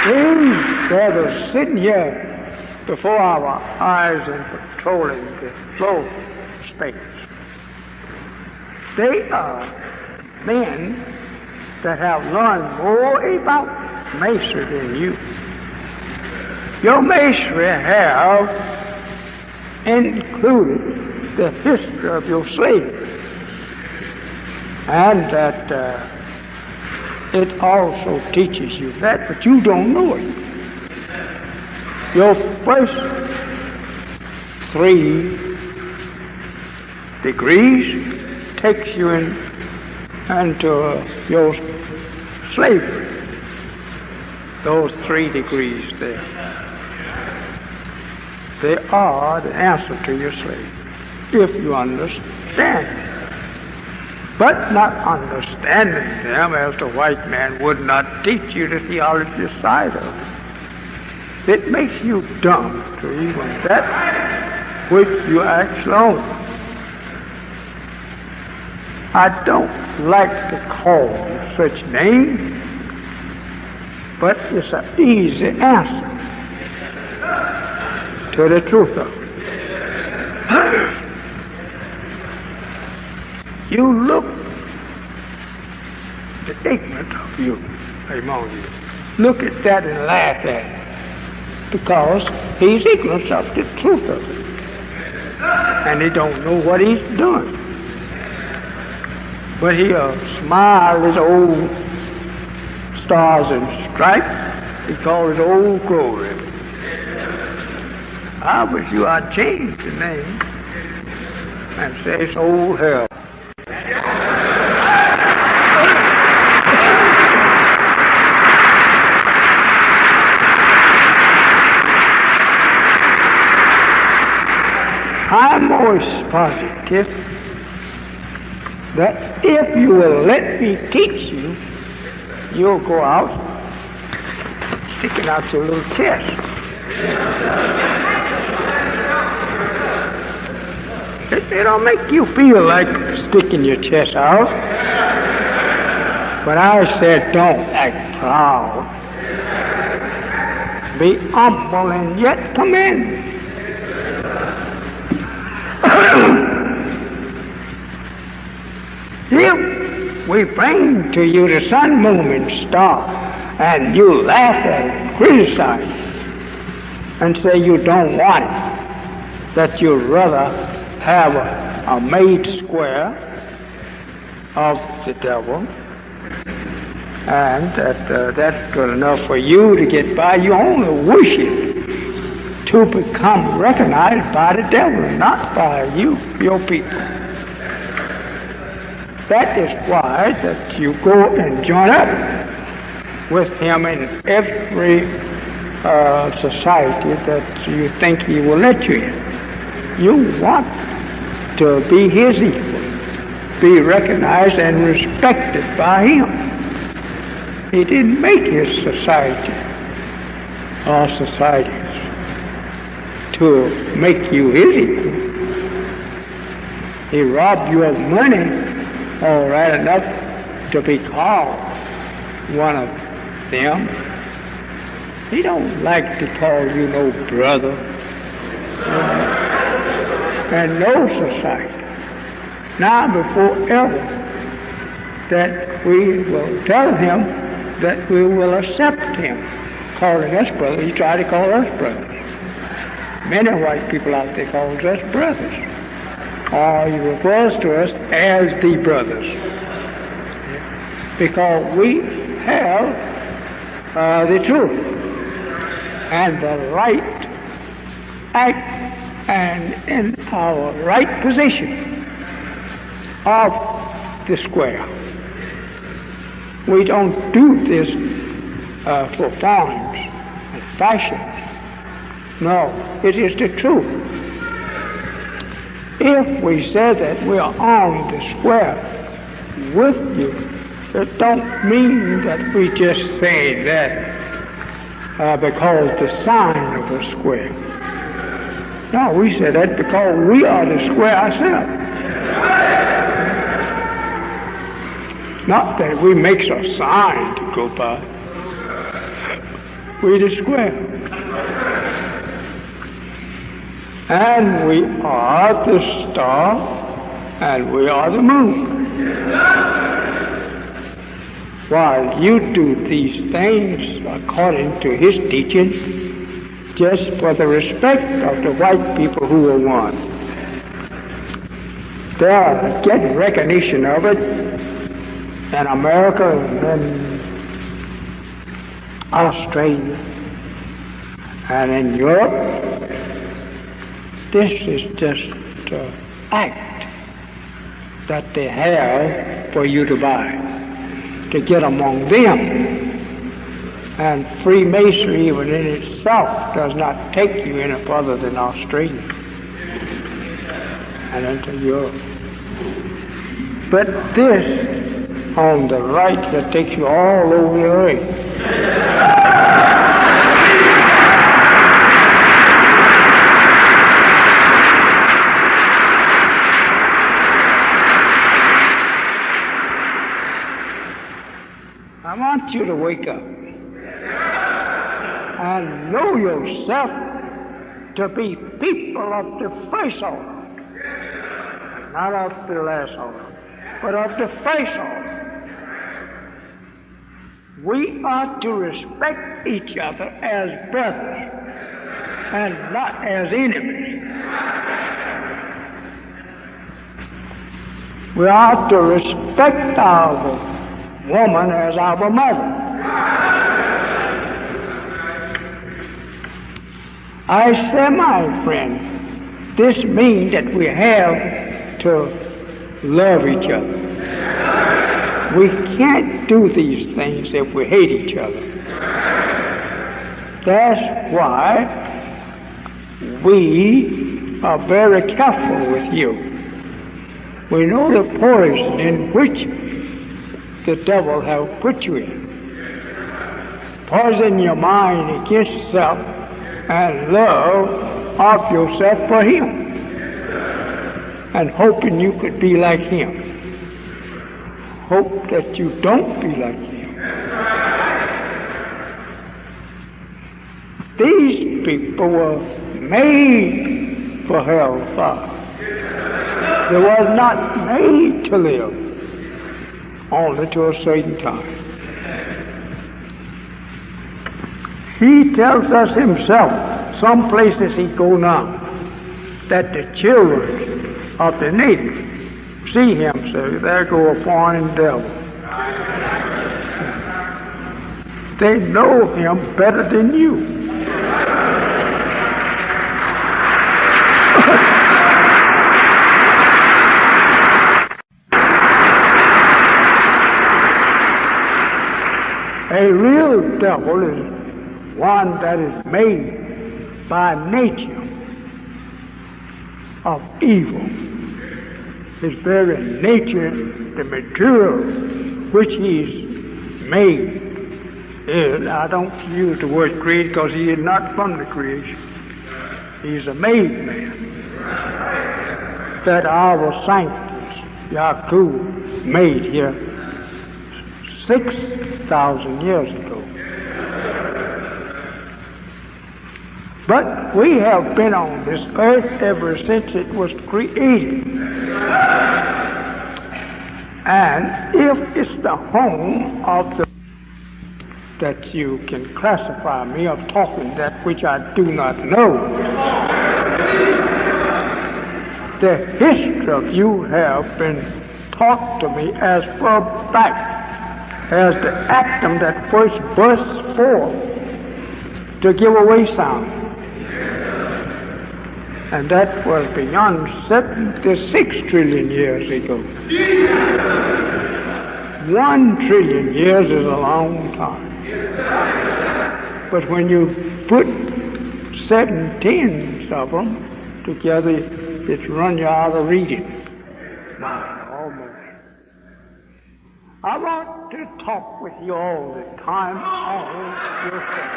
Instead of sitting here before our eyes and patrolling the floor of space, they are men that have learned more about masonry than you. Your masonry have included the history of your slavery, and that it also teaches you that, but you don't know it. Your first 3 degrees takes you into your slavery. Those 3 degrees there, they are the answer to your slavery, if you understand them. But not understanding them, as the white man would not teach you the theology side of it, it makes you dumb to even that which you actually own. I don't like to call such names, but it's an easy answer to the truth of it. You look the ignorant of you among you. Look at that and laugh at it, because he's ignorant of the truth of it, and he don't know what he's doing. But he'll smile his old stars and stripes. He calls it old glory. I wish you I'd change the name and say it's old hell. I'm most positive that if you will let me teach you, you'll go out sticking out your little chest. It'll make you feel like sticking your chest out. But I said, don't act proud. Be humble and yet commend. If we bring to you the sun, moon, and star, and you laugh at it, criticize, and say you don't want it, that you'd rather have a made square of the devil, and that's good enough for you to get by, you only wish it to become recognized by the devil, not by you, your people. That is why that you go and join up with him in every society that you think he will let you in. You want to be his equal, be recognized and respected by him. He didn't make his society or societies to make you his equal. He robbed you of money, all right, enough to be called one of them. He don't like to call you no brother, and no society. Now, before ever that we will tell him that we will accept him, calling us brothers. He tried to call us brothers. Many white people out there calls us brothers. Or he refers to us as the brothers. Because we have the truth and the right act and in our right position of the square. We don't do this for forms and fashions. No, it is the truth. If we say that we are on the square with you, it don't mean that we just say that because the sign of the square. No, we say that because we are the square ourselves. Not that we make a sign to go by. We the square. And we are the star, and we are the moon. While you do these things according to his teaching, just for the respect of the white people who are one. They are getting recognition of it in America and in Australia and in Europe. This is just an act that they have for you to buy, to get among them. And Freemasonry, even in itself, does not take you any further than Australia and into Europe. But this, on the right, that takes you all over the earth. I want you to wake up and know yourself to be people of the first order, not of the last order, but of the first order. We are to respect each other as brothers and not as enemies. We are to respect our woman as our mother. I say, my friend, this means that we have to love each other. We can't do these things if we hate each other. That's why we are very careful with you. We know the poison in which the devil have put you in. Poison your mind against yourself and love of yourself for him, and hoping you could be like him. Hope that you don't be like him. These people were made for hellfire. They were not made to live only to a certain time. He tells us himself, some places he go now, that the children of the natives see him, say, there go a foreign devil. They know him better than you. A real devil is one that is made by nature of evil. His very nature, the material which he's made is, I don't use the word created because he is not from the creation. He's a made man. That our sanctus, Yaakov, made here 6,000 years ago. But we have been on this earth ever since it was created. And if it's the home of the that you can classify me of talking that which I do not know, the history of you have been taught to me as for fact, as the atom that first burst forth to give away sound. And that was beyond 76 trillion years ago. 1 trillion years is a long time. But when you put 7/10 of them together, it's run you out of reading. Almost. I want to talk with you all the time on yourself.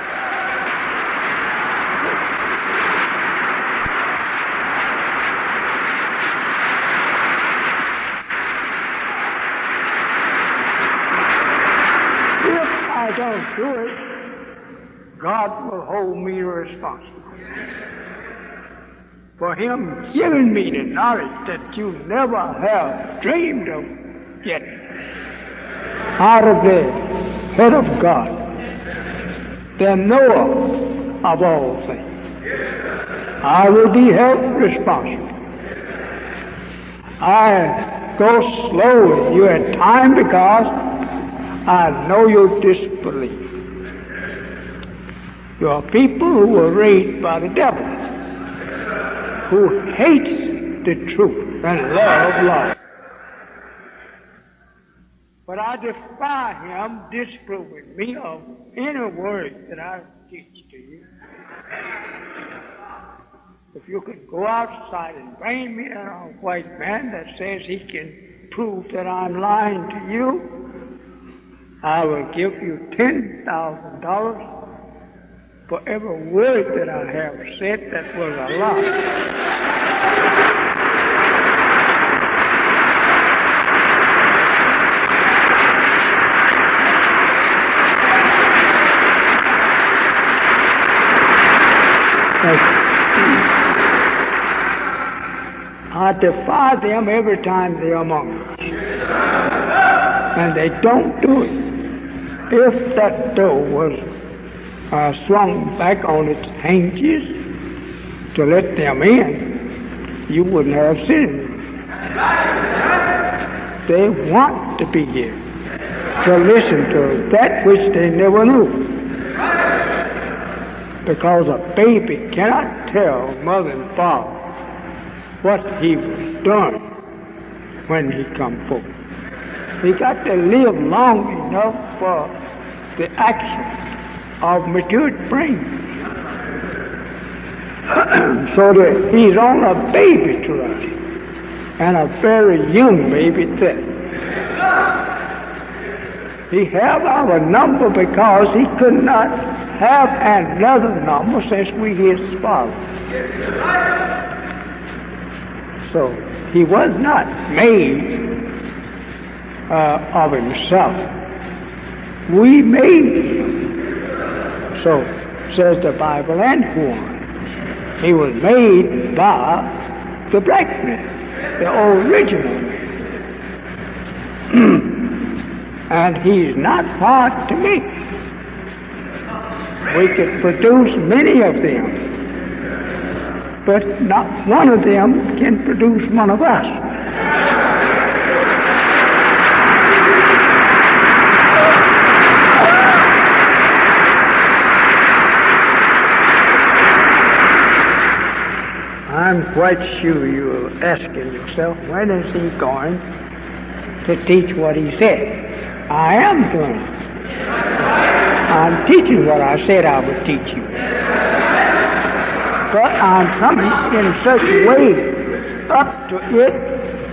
If I don't do it, God will hold me responsible for Him giving me the knowledge that you never have dreamed of getting out of the head of God, the knower of all things. I will be held responsible. I go slow with you at times because I know your disbelief. You are people who were raised by the devil, who hates the truth and love life. But I defy him disproving me of any word that I teach to you. If you could go outside and bring me a white man that says he can prove that I'm lying to you, I will give you $10,000 for every word that I have said that was a lie. I defy them every time they're among us. And they don't do it. If that door was swung back on its hinges to let them in, you wouldn't have seen them. They want to be here to listen to that which they never knew. Because a baby cannot tell mother and father what he was doing when he come forth. He got to live long enough for the action of matured brain. So that he's on a baby track, and a very young baby too. He have our number because he could not have another number since we his father. So he was not made of himself. We made him. So says the Bible, and one. He was made by the black man, the original man. And he's not hard to make. We could produce many of them, but not one of them can produce one of us. I'm quite sure you're asking yourself, when is he going to teach what he said? I am doing it. I'm teaching what I said I would teach you. But I'm coming in such a way up to it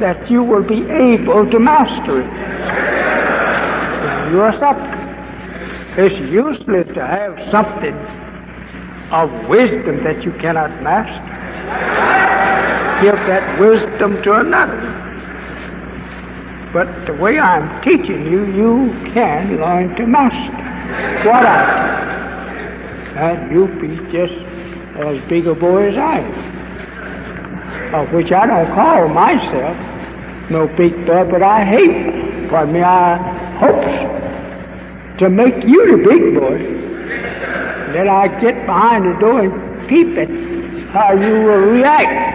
that you will be able to master it. You're supplicant. It's useless to have something of wisdom that you cannot master. Give that wisdom to another. But the way I'm teaching you, you can learn to master what I do. And you'll be just as big a boy as I am. Of which I don't call myself no big boy, but I hate, pardon me, I hope to make you the big boy. Then I get behind the door and peep at how you will react.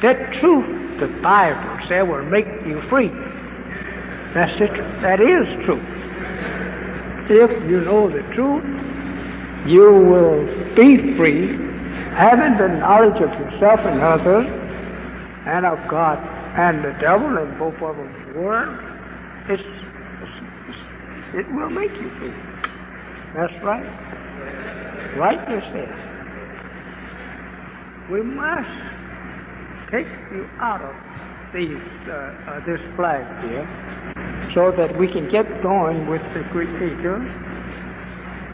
That truth, the Bible said, will make you free. That is truth. If you know the truth, you will be free, having the knowledge of yourself and others, and of God and the devil and both of them's word. It will make you free. That's right. Rightly said. We must take you out of this flag here, so that we can get going with the Creator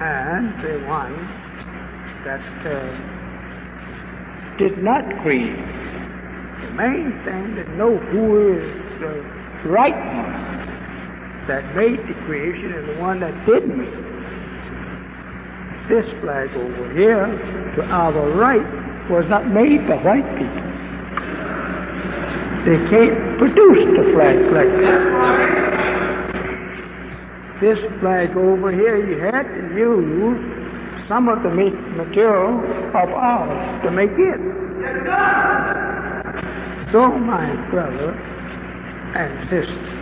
and the one that did not create. The main thing to know who is the right one that made the creation and the one that didn't make it. This flag over here, to our right, was not made by white people. They can't produce the flag like that. This flag over here, you had to use some of the material of ours to make it. So, my brother and sister,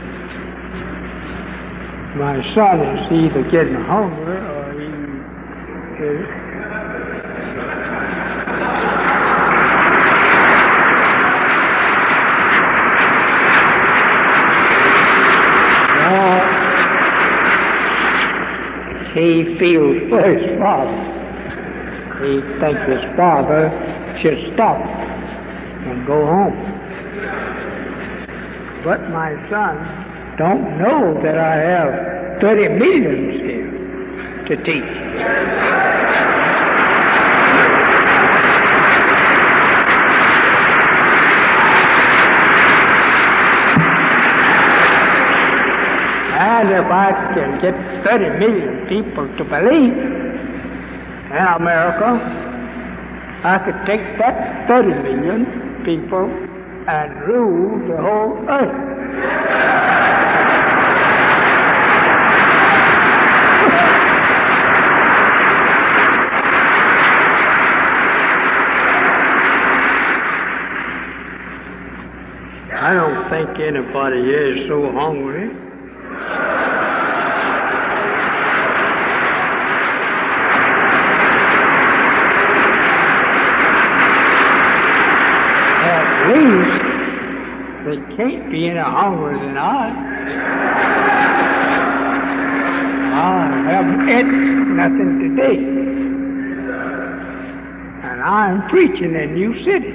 my son is either getting hungry or he is. He feels for his father. He thinks his father should stop and go home. But my son don't know that I have 30 millions here to teach. And if I can get 30 million people to believe in America, I could take that 30 million people and rule the whole earth. I don't think anybody here is so hungry. At least they can't be any hungrier than I. I haven't eaten nothing today. And I'm preaching in New City.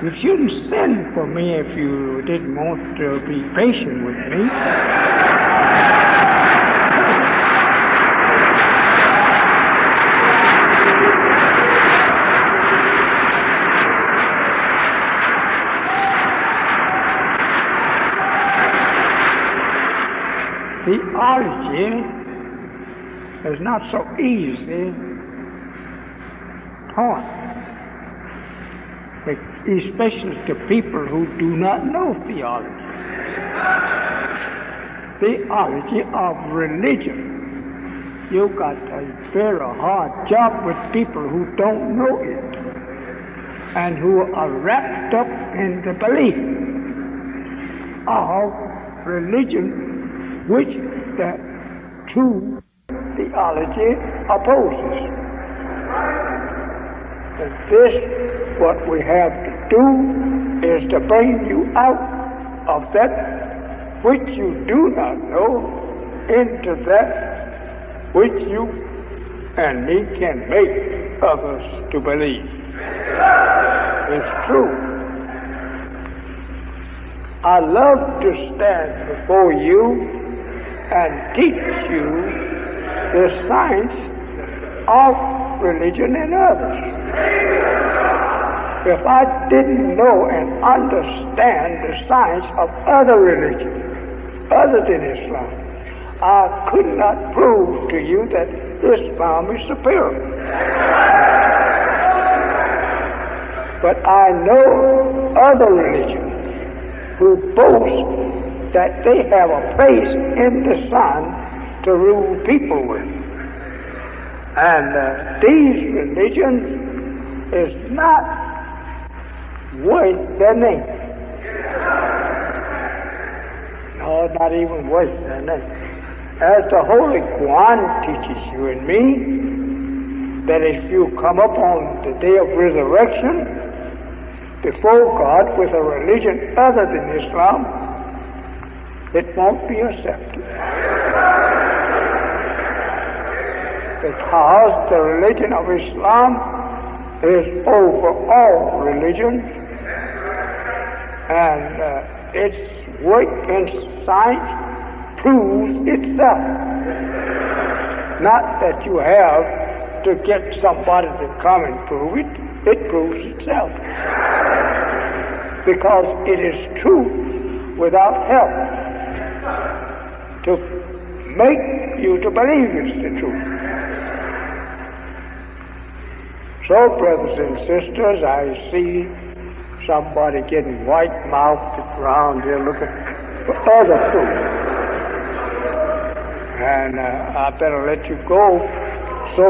You shouldn't send for me if you didn't want to be patient with me. Theology is not so easy taught, especially to people who do not know theology. Theology of religion. You got a very hard job with people who don't know it and who are wrapped up in the belief of religion which the true theology opposes. And this, what we have to do, is to bring you out of that which you do not know into that which you and me can make others to believe. It's true. I love to stand before you and teach you the science of religion and others. If I didn't know and understand the science of other religions, other than Islam, I could not prove to you that Islam is superior. But I know other religions who boast that they have a place in the sun to rule people with. And these religions is not worth their name. No, not even worth their name. As the Holy Quran teaches you and me, that if you come up on the day of resurrection before God with a religion other than Islam, it won't be accepted. Because the religion of Islam is over all religions, And its work in science proves itself. Not that you have to get somebody to come and prove it. It proves itself. Because it is true without help to make you to believe it's the truth. So, brothers and sisters, I see somebody getting white-mouthed around here looking for other proof. And I better let you go. So,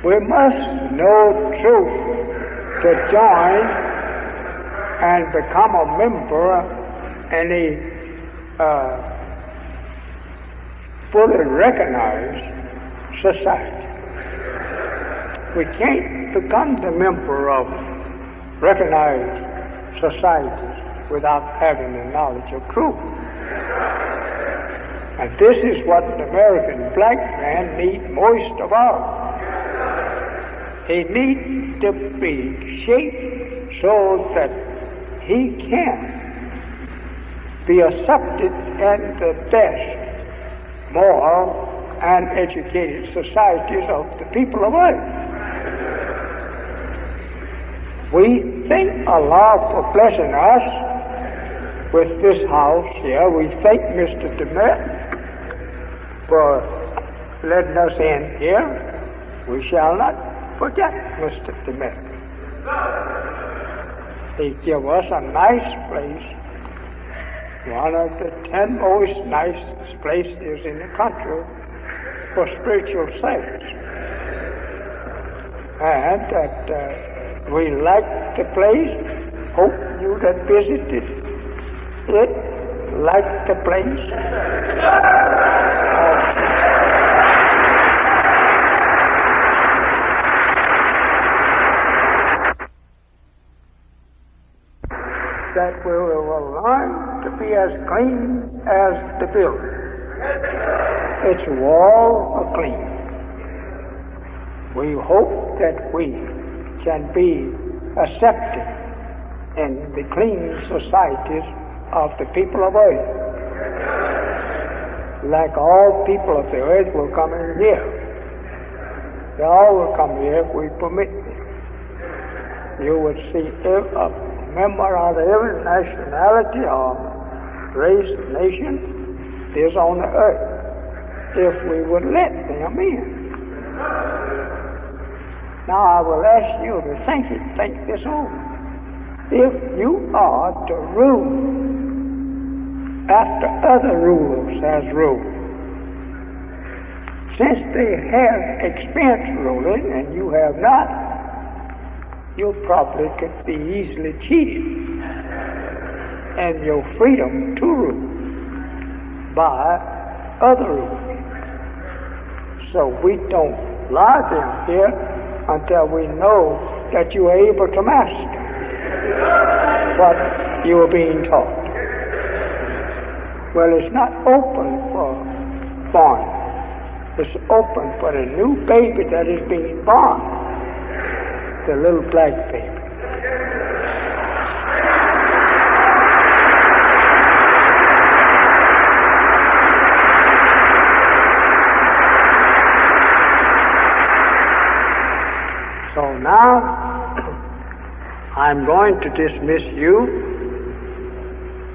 we must know truth to join and become a member in a fully recognized society. We can't become the member of recognized societies without having the knowledge of truth. And this is what the American black man needs most of all. He needs to be shaped so that he can be accepted in the best moral and educated societies of the people of earth. We thank Allah for blessing us with this house here. We thank Mr. DeMett for letting us in here. We shall not forget Mr. DeMett. He gave us a nice place, one of the 10 most nicest places in the country for spiritual studies. And that we like the place. Hope you that visited it like the place. That we will learn to be as clean as the building. Its walls are clean. We hope that we can be accepted in the clean societies of the people of earth. Like all people of the earth will come in here. They all will come here if we permit them. You would see a member of every nationality or race, nation is on the earth if we would let them in. Now I will ask you to think this over. If you are to rule after other rulers has ruled, since they have experience ruling and you have not, you probably could be easily cheated in your freedom to rule by other rulers. So we don't lie them here until we know that you are able to master what you are being taught. Well, it's not open for born. It's open for the new baby that is being born. The little black baby. So now I'm going to dismiss you,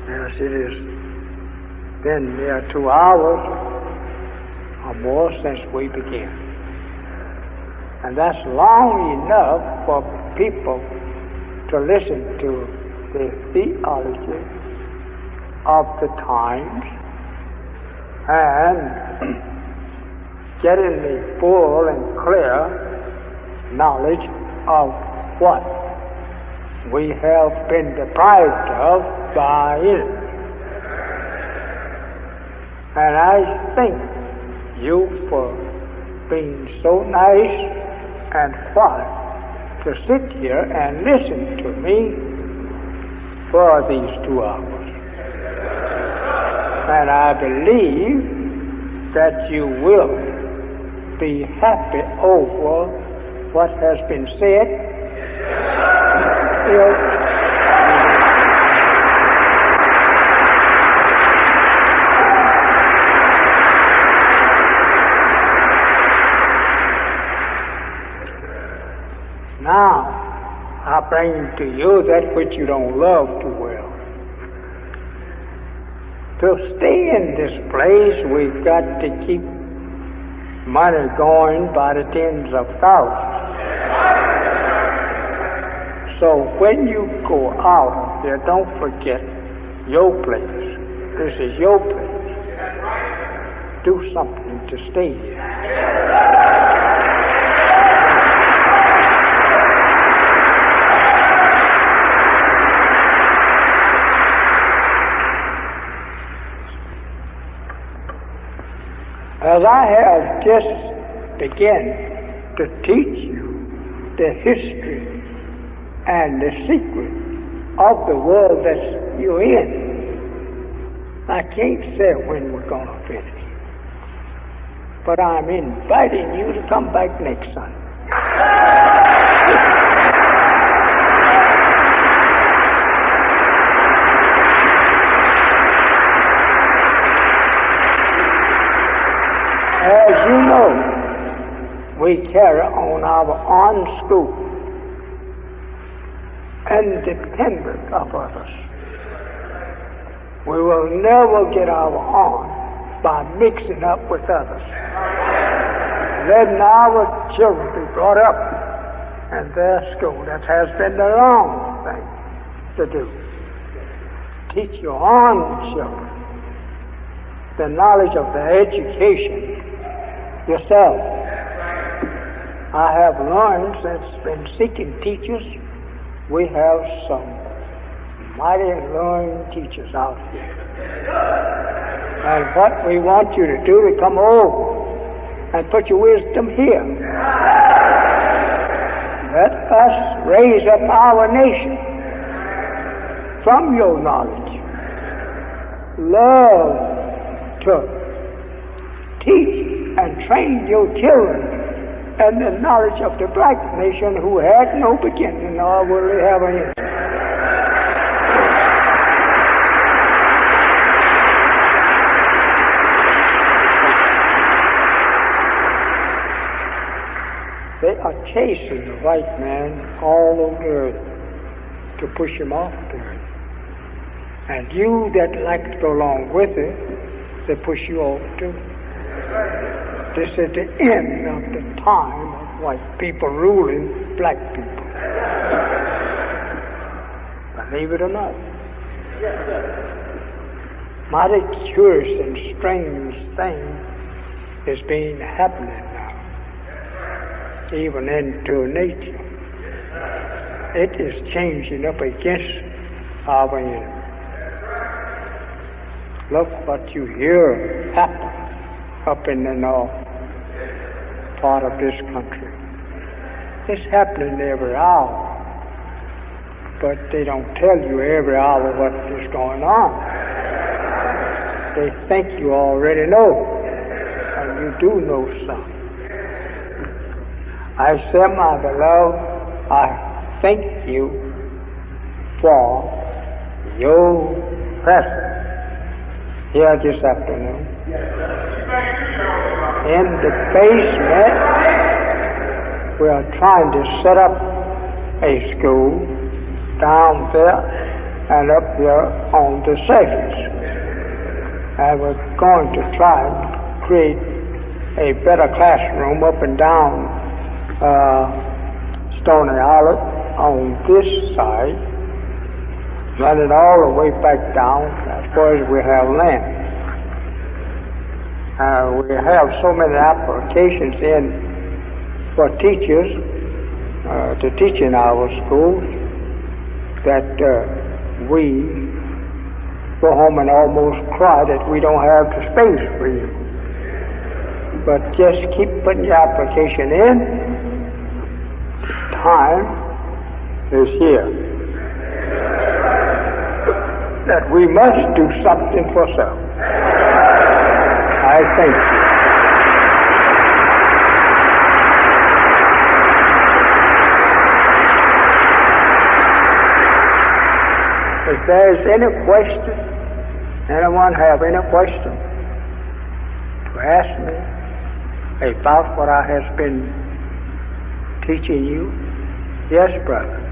as it has been near 2 hours or more since we began. And that's long enough for people to listen to the theology of the times and getting the full and clear knowledge of what we have been deprived of by it. And I thank you for being so nice and white to sit here and listen to me for these 2 hours. And I believe that you will be happy over what has been said. Now, I bring to you that which you don't love too well. To stay in this place, we've got to keep money going by the tens of thousands. So when you go out there, don't forget your place. This is your place. Do something to stay here. As I have just begun to teach you the history and the secret of the world that you're in, I can't say when we're going to finish. But I'm inviting you to come back next Sunday. As you know, we carry on our own school independent of others. We will never get our own by mixing up with others. Letting our children be brought up in their school. That has been the wrong thing to do. Teach your own children the knowledge of the education yourself. I have learned since been seeking teachers, we have some mighty learned teachers out here. And what we want you to do to come over and put your wisdom here. Let us raise up our nation from your knowledge. Love to teach and train your children in the knowledge of the black nation who had no beginning nor will they have an end. They are chasing the white man all over the earth to push him off the earth. And you that like to go along with it, they push you off too. This is the end of the time of white people ruling black people. Believe it or not. Mighty curious and strange thing is being happening now. Even into nature. It is changing up against our enemy. Look what you hear happen up in the north part of this country. It's happening every hour. But they don't tell you every hour what is going on. They think you already know. And you do know something. I say, my beloved, I thank you for your presence here this afternoon. In the basement, we are trying to set up a school down there and up there on the surface. And we're going to try to create a better classroom up and down Stony Island on this side, running all the way back down as far as we have land. We have so many applications in for teachers to teach in our schools that we go home and almost cry that we don't have the space for you. But just keep putting your application in. Time is here. that we must do something for self. I thank you. If there is any question, anyone have any question to ask me about what I have been teaching you? Yes, brother.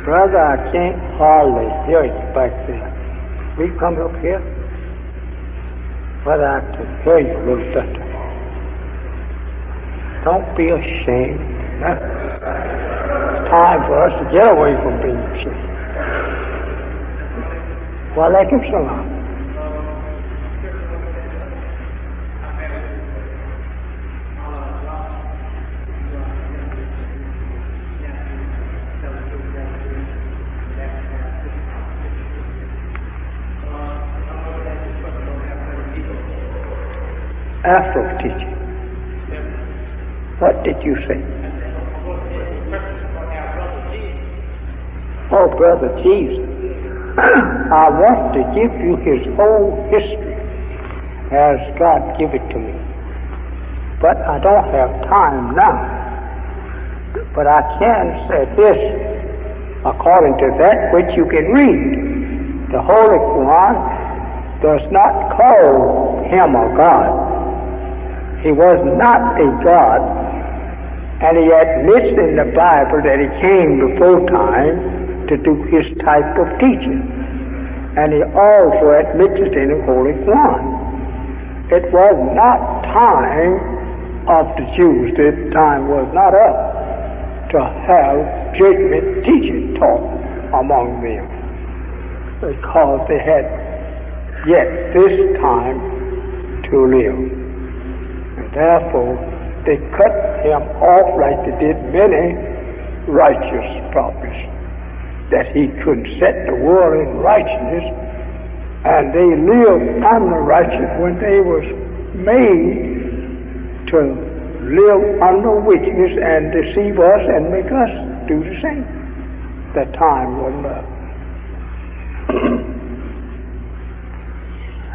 Brother, I can't hardly hear you back there. Will you come up here? Brother, I can hear you a little better. Don't be ashamed. It's time for us to get away from being ashamed. Wa alaikum salam. After teaching, what did you say? Oh, Brother Jesus, I want to give you his whole history as God gave it to me. But I don't have time now. But I can say this, according to that which you can read. The Holy Quran does not call him a God. He was not a God, and he admits in the Bible that he came before time to do his type of teaching. And he also admits it in the Holy Quran. It was not time of the Jews, the time was not up to have judgment teaching taught among them, because they had yet this time to live. Therefore, they cut him off like they did many righteous prophets, that he couldn't set the world in righteousness, and they lived under righteousness when they was made to live under wickedness and deceive us and make us do the same. The time wasn't up.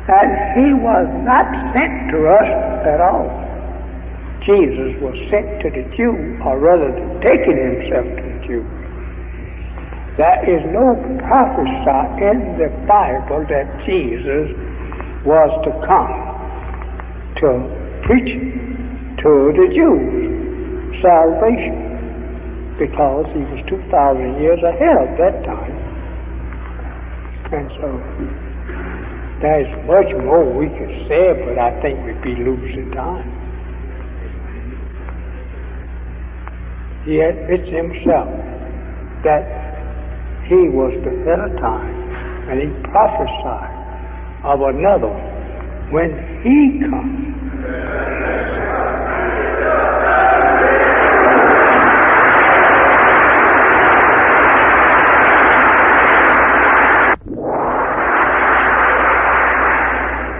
And he was not sent to us at all. Jesus was sent to the Jew, or rather taking himself to the Jew. There is no prophecy in the Bible that Jesus was to come to preach to the Jews salvation, because he was 2,000 years ahead of that time. And so there's much more we could say, but I think we'd be losing time. He admits himself that he was before a time, and he prophesied of another when he comes.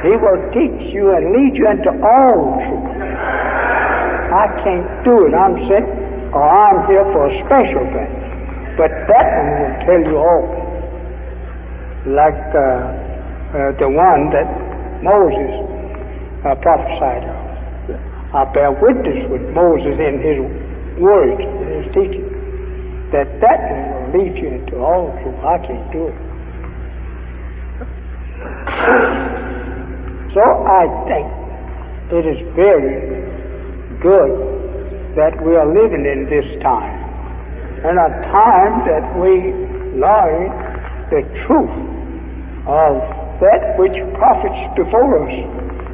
He will teach you and lead you into all truth. I can't do it. I'm sent, or I'm here for a special thing. But that one will tell you all. Like the one that Moses prophesied of. I bear witness with Moses in his words, in his teaching, that one will lead you into all truth. I can't do it. So I think it is very good that we are living in this time, and a time that we learn the truth of that which prophets before us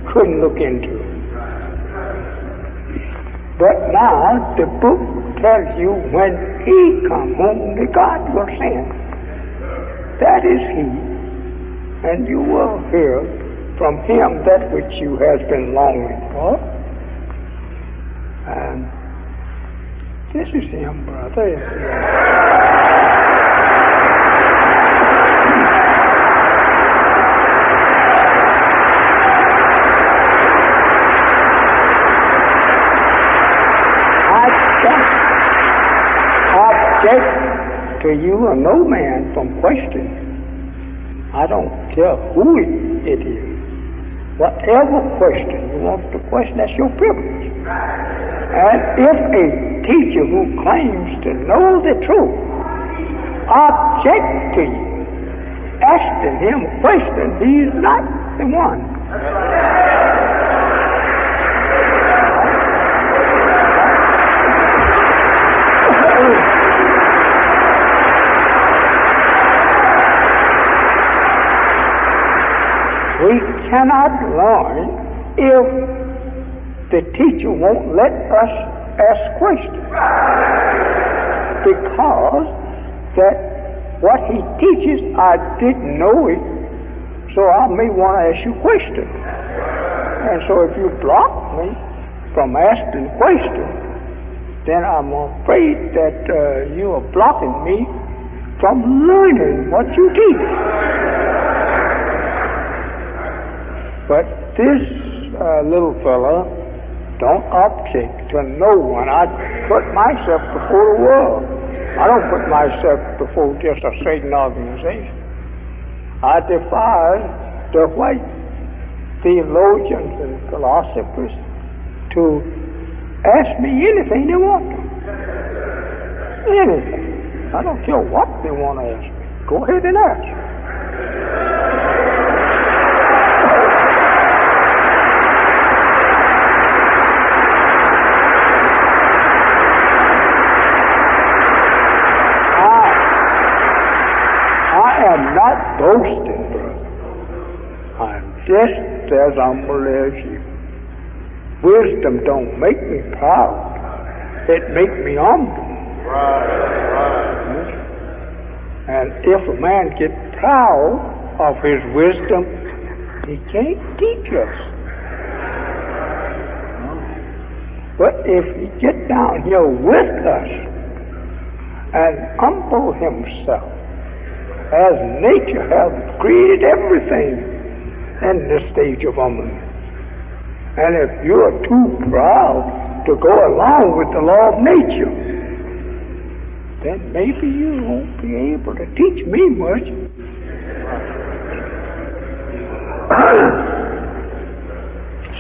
couldn't look into. But now the book tells you when he comes, whom the God will send, that is he, and you will hear from him that which you has been longing for. And this is him, brother. object to you or no man from questioning. I don't care who it is. Whatever question you want to question, that's your privilege. And if a teacher who claims to know the truth object to you asking him a question, he's not the one. We cannot learn if the teacher won't let us ask questions. Because that what he teaches, I didn't know it, so I may want to ask you questions. And so if you block me from asking questions, then I'm afraid that you are blocking me from learning what you teach. But this little fella don't object to no one. I put myself before the world. I don't put myself before just a Satan organization. I defy the white theologians and philosophers to ask me anything they want to. Anything. I don't care what they want to ask me. Go ahead and ask. I'm not boasting, brother. I'm just as humble as you. Wisdom don't make me proud. It make me humble. Right. And if a man get proud of his wisdom, he can't teach us. But if he get down here with us and humble himself, as nature has created everything in this stage of humbleness. And if you're too proud to go along with the law of nature, then maybe you won't be able to teach me much.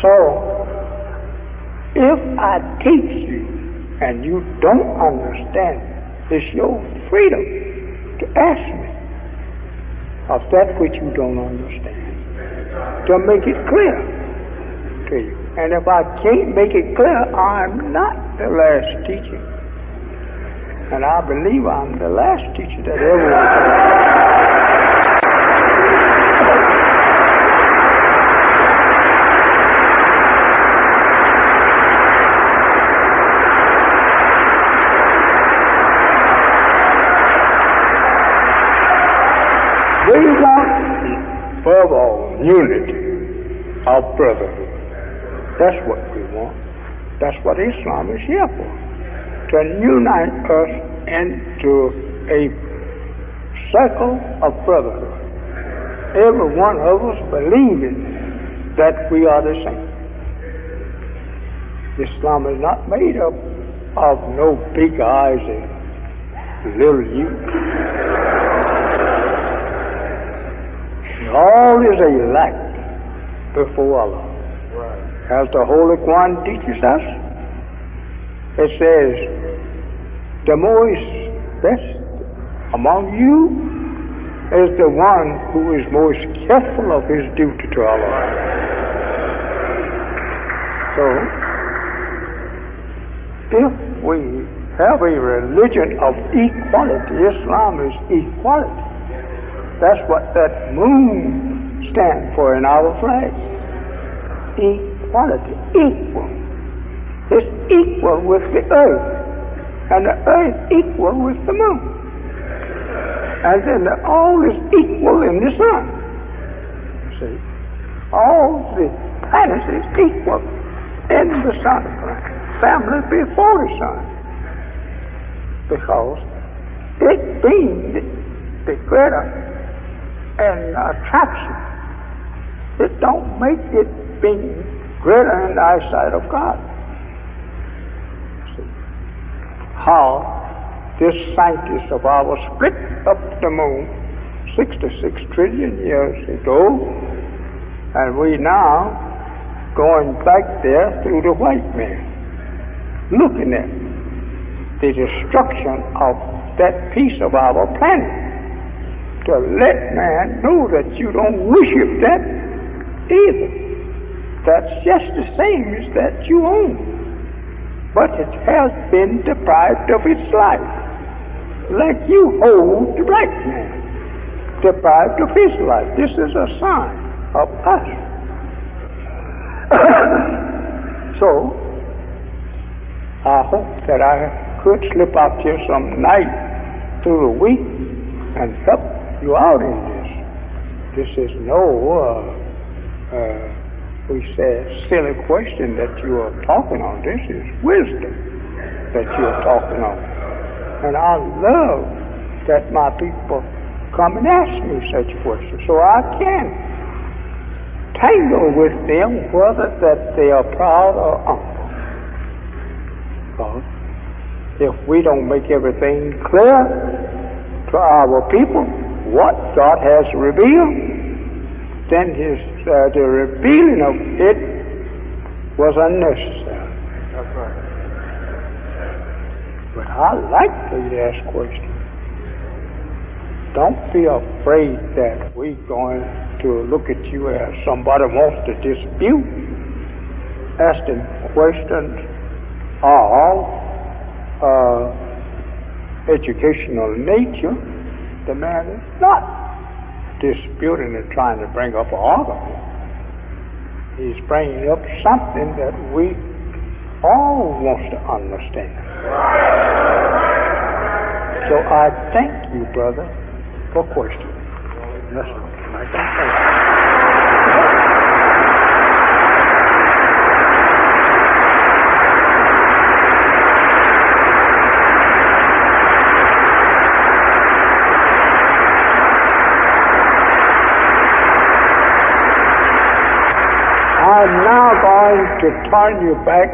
So, if I teach you and you don't understand, it's your freedom to ask me of that which you don't understand, to make it clear to you. And if I can't make it clear, I'm not the last teacher. And I believe I'm the last teacher that ever was. We want, above all, unity of brotherhood. That's what we want. That's what Islam is here for. To unite us into a circle of brotherhood. Every one of us believing that we are the same. Islam is not made up of no big eyes and little you. All is elect before Allah. Right. As the Holy Quran teaches us, it says, the most best among you is the one who is most careful of his duty to Allah. So, if we have a religion of equality, Islam is equality. That's what that moon stands for in our flag. Equality, equal. It's equal with the earth, and the earth equal with the moon. And then all is equal in the sun. See? All the planets is equal in the sun. Family before the sun. Because it being the greater and attraction, it don't make it being greater in the eyesight of God. See how this scientist of ours split up the moon 66 trillion years ago, and we now going back there through the white man, looking at the destruction of that piece of our planet, to let man know that you don't worship that either. That's just the same as that you own. But it has been deprived of its life. Like you hold the black man, deprived of his life. This is a sign of us. So, I hope that I could slip out here some night through the week and help you out in this. This is no, we say, silly question that you are talking on. This is wisdom that you are talking on. And I love that my people come and ask me such questions, so I can tangle with them whether that they are proud or humble. Because if we don't make everything clear to our people what God has revealed, then the revealing of it was unnecessary. That's right. But I like to ask questions. Don't be afraid that we're going to look at you as somebody wants to dispute. Asking questions of educational nature. The man is not disputing and trying to bring up an argument. He's bringing up something that we all want to understand. So I thank you, brother, for questioning. Yes, I thank you. I'm now going to turn you back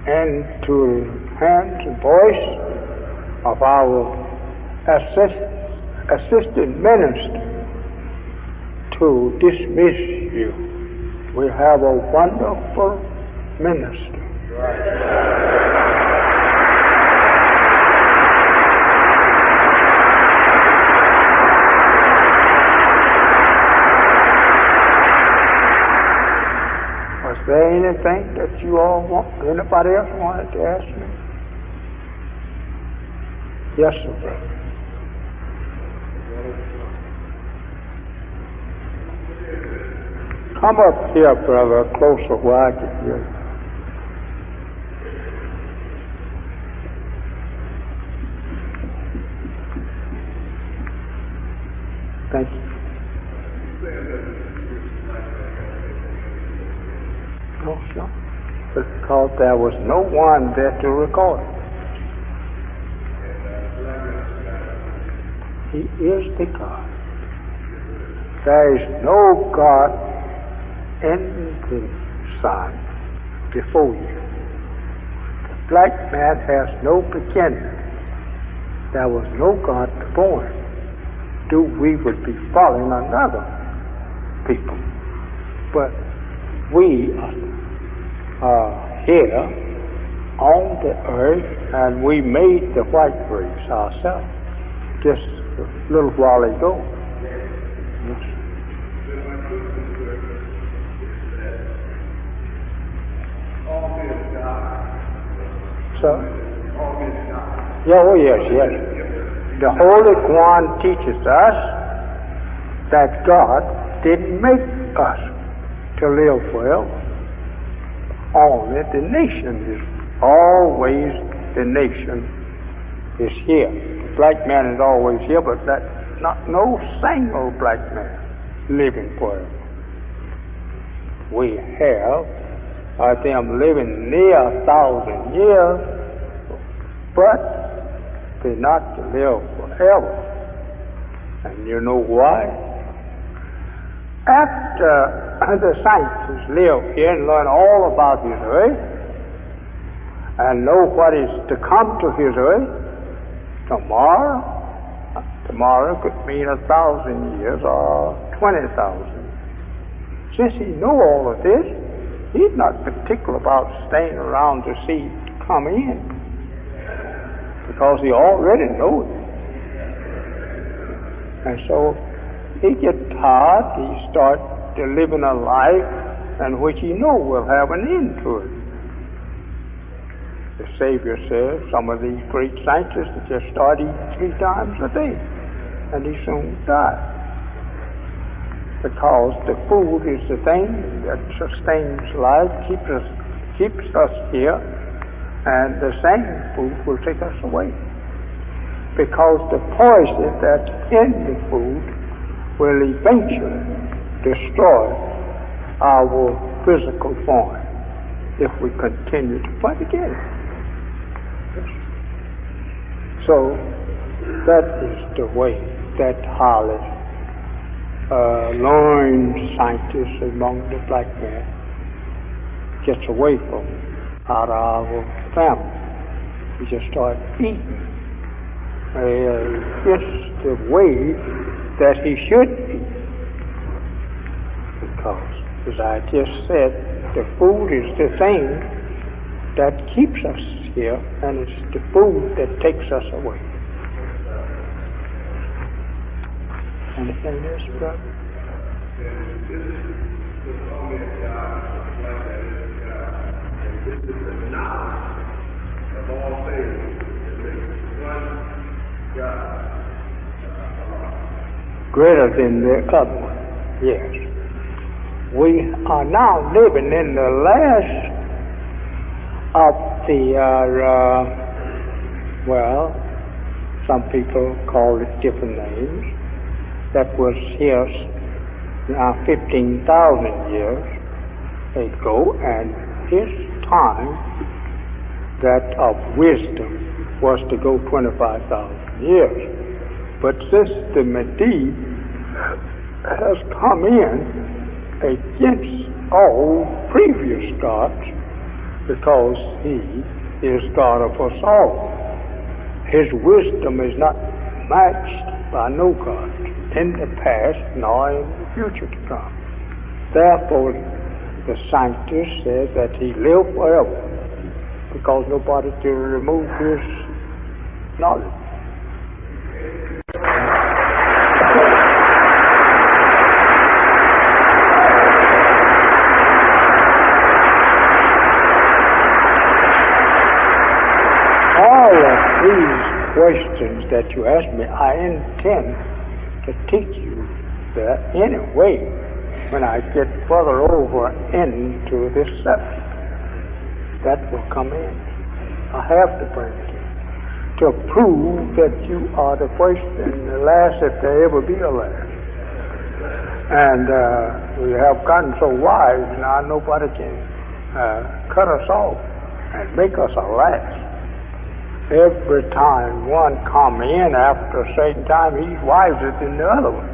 into the hands and voice of our assistant minister to dismiss you. We have a wonderful minister. Is there anything that you all want, anybody else wanted to ask me? Yes, sir, brother. Come up here, brother, closer where I can hear you. Thank you. No, sure. Because there was no one there to record it. He is the God. There is no God in the sun before you. The black man has no beginning. There was no God before him. We would be following another people. But we are here on the earth, and we made the white race ourselves just a little while ago. Yes. So? Yeah, oh yes, yes. The Holy Quran teaches us that God didn't make us to live forever. Only the nation is always the nation is here. The black man is always here, but that not no single black man living forever. We have them living near 1,000 years, but they're not to live forever. And you know why? After the scientists live here and learn all about this earth, and know what is to come to his earth tomorrow. Tomorrow could mean 1,000 years or 20,000. Since he know all of this, he's not particular about staying around to see it come in, because he already knows it. And so he gets tired, he starts living a life in which he knows will have an end to it. The Savior says some of these great scientists just start eating 3 times a day, and he soon dies. Because the food is the thing that sustains life, keeps us here, and the same food will take us away. Because the poison that's in the food will eventually destroy our physical form if we continue to fight against it. So that is the way that highly learned scientists among the black man gets away from out of our family. We just start eating. It's the way that he should eat. Because, as I just said, the food is the thing that keeps us here, and it's the food that takes us away. Anything else, brother? This is the moment this is the knowledge of all things that makes one God greater than the other one, yes. We are now living in the last of the, some people call it different names, that was here now 15,000 years ago, and his time that of wisdom was to go 25,000 years. But since the Mahdi has come in against all previous gods, because he is God of us all, his wisdom is not matched by no God in the past nor in the future to come. Therefore, the scientists said that he lived forever, because nobody to remove his knowledge. All of these questions that you ask me, I intend to teach you that anyway when I get further over into this subject. That will come in. I have to bring it in to prove that you are the first and the last, if there ever be a last. And we have gotten so wise now nobody can cut us off and make us a last. Every time one come in after a certain time, he's wiser than the other one.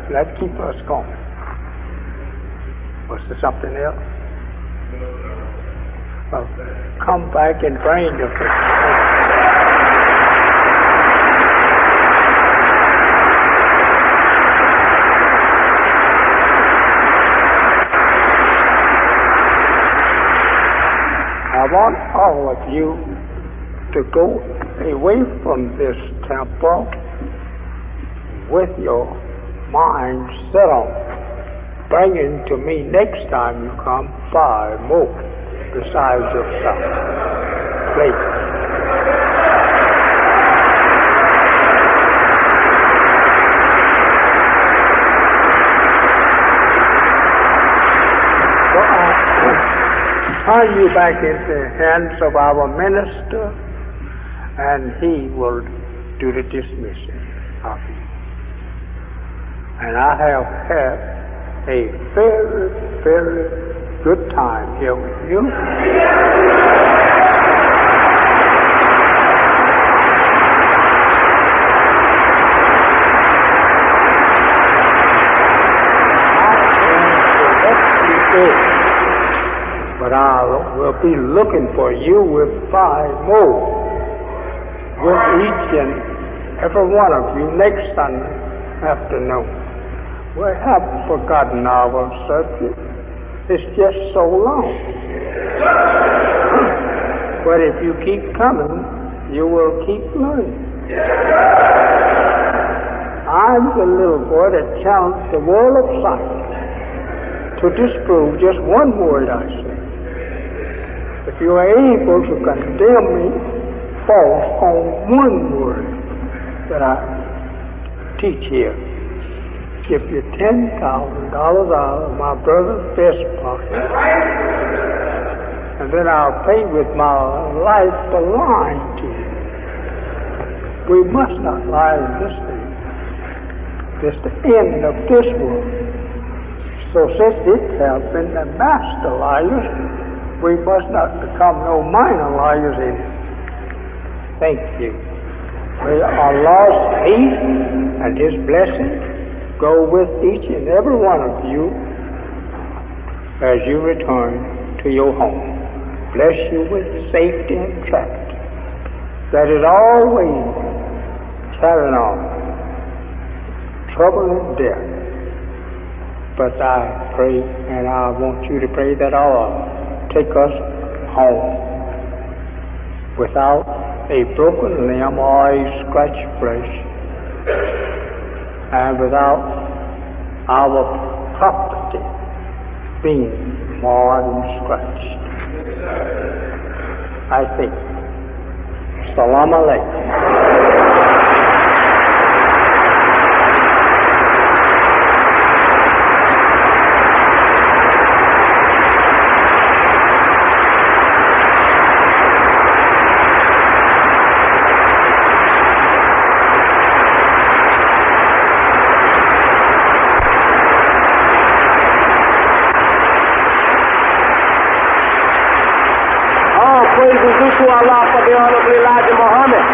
That keeps us going. Was there something else? Well, come back and bring the I want all of you to go away from this temple with your mind set on bringing to me next time you come 5 more besides yourself. Please. Turn you back into the hands of our minister, and he will do the dismissing of you. And I have had a very, very good time here with you. But But I will be looking for you with 5 more, with each and every one of you next Sunday afternoon. We haven't forgotten our subject. It's just so long. But if you keep coming, you will keep learning. I'm the little boy that challenged the world of science to disprove just one word I say. If you are able to condemn me false on one word that I teach here, give you $10,000 out of my brother's vest pocket, and then I'll pay with my life for lying to you. We must not lie in this day. It's the end of this world. So since it has been the master liars, we must not become no minor liars in it. Thank you. May Allah's peace and His blessing go with each and every one of you as you return to your home. Bless you with safety and travel that is always carrying on. Trouble and death. But I pray, and I want you to pray that Allah take us home without a broken limb or a scratched flesh, and without our property being marred and scratched. I think. Salam alaikum. Praises due to Allah for the honorable Elijah Muhammad.